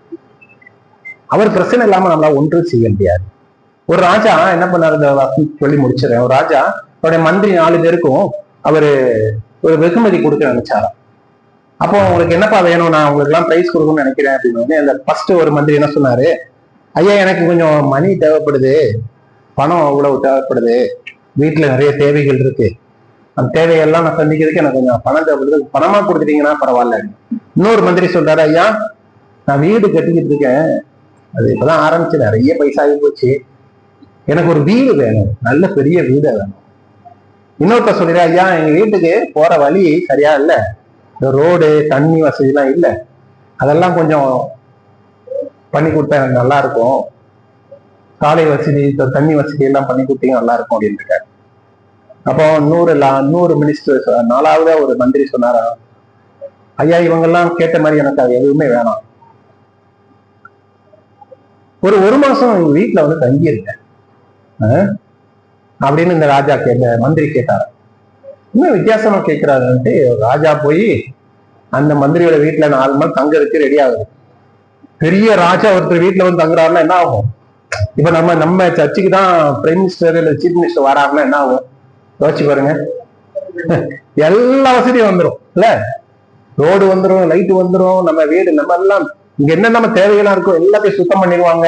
அவர் பிரச்சனை இல்லாம நம்மளால ஒன்றும் செய்ய முடியாது. ஒரு ராஜா என்ன பண்ணாரு, சொல்லி முடிச்சிடறேன். ஒரு ராஜா அவருடைய மந்திரி 4 பேருக்கும் அவரு ஒரு வெகுமதி கொடுக்க நினைச்சாராம். அப்போ உங்களுக்கு என்னப்பா வேணும், நான் உங்களுக்கு எல்லாம் பிரைஸ் கொடுக்கணும்னு நினைக்கிறேன் அப்படின்னு அந்த ஃபர்ஸ்ட் ஒரு மந்திரி என்ன சொன்னாரு, ஐயா எனக்கு கொஞ்சம் மணி தேவைப்படுது, பணம் அவ்வளவு தேவைப்படுது, வீட்டுல நிறைய தேவைகள் இருக்கு, அந்த தேவையெல்லாம் நான் சந்திக்கிறதுக்கு எனக்கு கொஞ்சம் பணம் தேவைப்படுது, பணமா கொடுத்துட்டீங்கன்னா பரவாயில்ல. இன்னொரு மந்திரி சொல்றாரு, ஐயா நான் வீடு கட்டிக்கிட்டு இருக்கேன், அது இப்பதான் ஆரம்பிச்சு நிறைய பைசா ஆகி போச்சு, எனக்கு ஒரு வீடு வேணும், நல்ல பெரிய வீடு வேணும். இன்னொருத்த சொல்லிடுறேன், ஐயா எங்க வீட்டுக்கு போற வழி சரியா இல்ல, இந்த ரோடு தண்ணி வசதி எல்லாம் இல்ல, அதெல்லாம் கொஞ்சம் பண்ணி கொடுத்தா எனக்கு நல்லா இருக்கும், சாலை வசதி தண்ணி வசதி எல்லாம் பண்ணி கொடுத்தீங்க நல்லா இருக்கும் அப்படின்னு இருக்காரு. அப்போ 100 மினிஸ்டர் 4வது ஒரு மந்திரி சொன்னாரா, ஐயா இவங்கெல்லாம் கேட்ட மாதிரி எனக்கு அது எதுவுமே வேணாம், ஒரு மாசம் எங்க வீட்டுல வந்து தங்கி இருக்கேன் அப்படின்னு இந்த ராஜா இந்த மந்திரி கேட்டாரு. இன்னும் வித்தியாசமா கேட்கிறாருன்ட்டு ராஜா போய் அந்த மந்திரியோட வீட்டுல 4 நாள் தங்கறதுக்கு ரெடி ஆகுது. பெரிய ராஜா ஒருத்தர் வீட்டுல வந்து தங்குறாருன்னா என்ன ஆகும்? இப்ப நம்ம சர்ச்சுக்கு தான் பிரைம் மினிஸ்டர் இல்ல சீஃப் மினிஸ்டர் வராருன்னா என்ன ஆகும் யோசிச்சு பாருங்க. எல்லா வசதியும் வந்துடும் இல்ல, ரோடு வந்துடும், லைட் வந்துடும், நம்ம வீடு நம்ம எல்லாம் இங்க என்ன நம்ம தேவைகளா இருக்கும் எல்லாத்தையும் சுத்தம் பண்ணிடுவாங்க.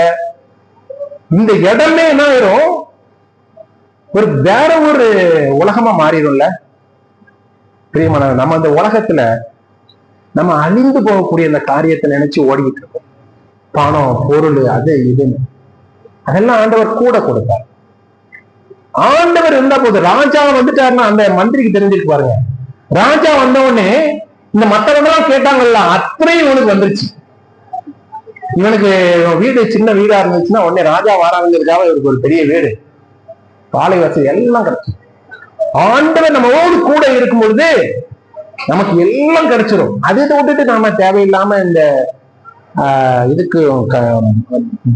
இந்த இடமே என்ன ஆயிரும், வேற ஒரு உலகமா மாறிடும்ல. பிரியமான நம்ம அந்த உலகத்துல நம்ம அழிந்து போகக்கூடிய அந்த காரியத்தை நினைச்சு ஓடிக்கிட்டு இருக்கோம். பணம், பொருள், அது இதுன்னு அதெல்லாம் ஆண்டவர் கூட கொடுப்பார். ஆண்டவர் இருந்தா போது, ராஜா வந்துட்டாருன்னா அந்த மந்திரிக்கு தெரிஞ்சிருக்கு பாருங்க. ராஜா வந்த உடனே இந்த மத்தவங்க எல்லாம் கேட்டாங்கல்ல, அத்தனையும் இவனுக்கு வந்துருச்சு. இவனுக்கு வீடு சின்ன வீடா இருந்துச்சுன்னா உடனே ராஜா வாராங்கிறதுக்காக இவருக்கு ஒரு பெரிய வீடு, காலை வசதி எல்லாம் கிடைச்சு. ஆண்டவர் நம்மோடு கூட இருக்கும் பொழுது நமக்கு எல்லாம் கிடைச்சிடும். அதை விட்டுட்டு நாம தேவையில்லாம இந்த இதுக்கும்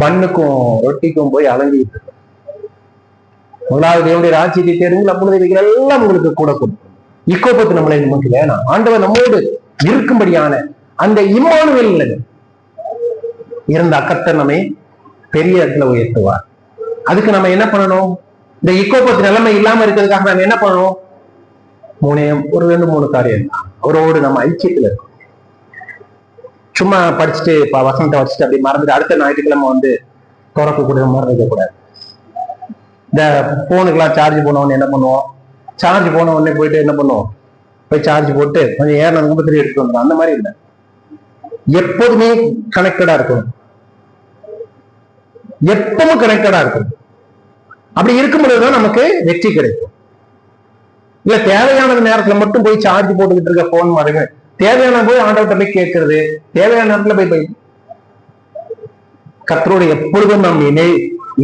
பண்ணுக்கும் ரொட்டிக்கும் போய் அலங்கிட்டு இருக்கோம். முதலாவது தேவனுடைய ராஜ்யத்தை தேடுங்கள், அப்பொழுது இவைகள் எல்லாம் உங்களுக்கு கூட கொடுக்கும். இக்கோபத்து நம்மளை நமக்கு வேணாம். ஆண்டவர் நம்மோடு இருக்கும்படியான அந்த இம்மானுவேல் இருந்த கர்த்தர் நம்மை பெரிய இடத்துல உயர்த்துவார். அதுக்கு நம்ம என்ன பண்ணணும்? இந்த இக்கோபத்து நிலைமை இல்லாம இருக்கிறதுக்காக நம்ம என்ன பண்ணணும்? ஒரு 2-3 காரியம். அவரோடு நம்ம ஐக்கியத்துல இருக்கோம். சும்மா படிச்சுட்டு வசனத்தை வச்சுட்டு அப்படி மறந்துட்டு அடுத்த ஞாயிற்றுக்கிழமை வந்து திறக்கக்கூடிய மாதிரி இருக்கக்கூடாது. இந்த போனுக்கெல்லாம் சார்ஜ் போனவொன்னு என்ன பண்ணுவோம், சார்ஜ் போன உடனே போயிட்டு என்ன பண்ணுவோம், போய் சார்ஜ் போட்டு கொஞ்சம் ஏறினதுக்கு திரும்பி எடுத்துட்டு வந்துடும். அந்த மாதிரி இல்லை, எப்போதுமே கனெக்டடா இருக்கணும், எப்பவும் கனெக்டடா இருக்கணும். அப்படி இருக்கும் பொழுதுதான் நமக்கு வெற்றி கிடைக்கும். இல்ல தேவையான நேரத்துல மட்டும் போய் சார்ஜ் போட்டுக்கிட்டு இருக்க போன் மாதிரி, தேவையான போய் ஆண்டவர்கிட்ட போய் கேட்கறது, தேவையான நேரத்துல போய் கர்த்தரோடு எப்பொழுதும் நாம்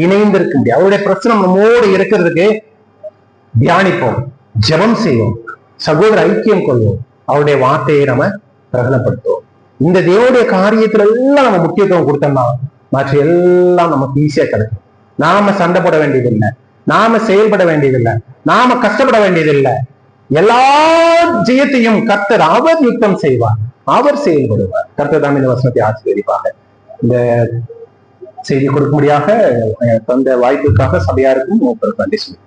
இணைந்திருக்க முடியும். அவருடைய பிரச்சனை நம்மோடு இருக்கிறதுக்கு தியானிப்போம், ஜெபம் செய்வோம், சகோதர ஐக்கியம் கொள்வோம், அவருடைய வார்த்தையை நம்ம பிரகடனப்படுத்துவோம். இந்த தேவனுடைய காரியத்துல எல்லாம் நம்ம முக்கியத்துவம் கொடுத்தோம்னா மற்ற எல்லாம் நமக்கு ஈஸியா கிடைக்கும். நாம சண்டை போட வேண்டியதில்லை, நாம செயல்பட வேண்டியதில்லை, நாம கஷ்டப்பட வேண்டியதில்லை. எல்லா ஜெயத்தையும் கர்த்தர் அவர் யுத்தம் செய்வார், அவர் செயல்படுவார். கர்த்தர் தான் இந்த வசனத்தை ஆசீர்வதிப்பாக. இந்த செய்தி கொடுக்கும்படியாக தந்த வாய்ப்புக்காக சபையாருக்கும் நன்றி சொல்லி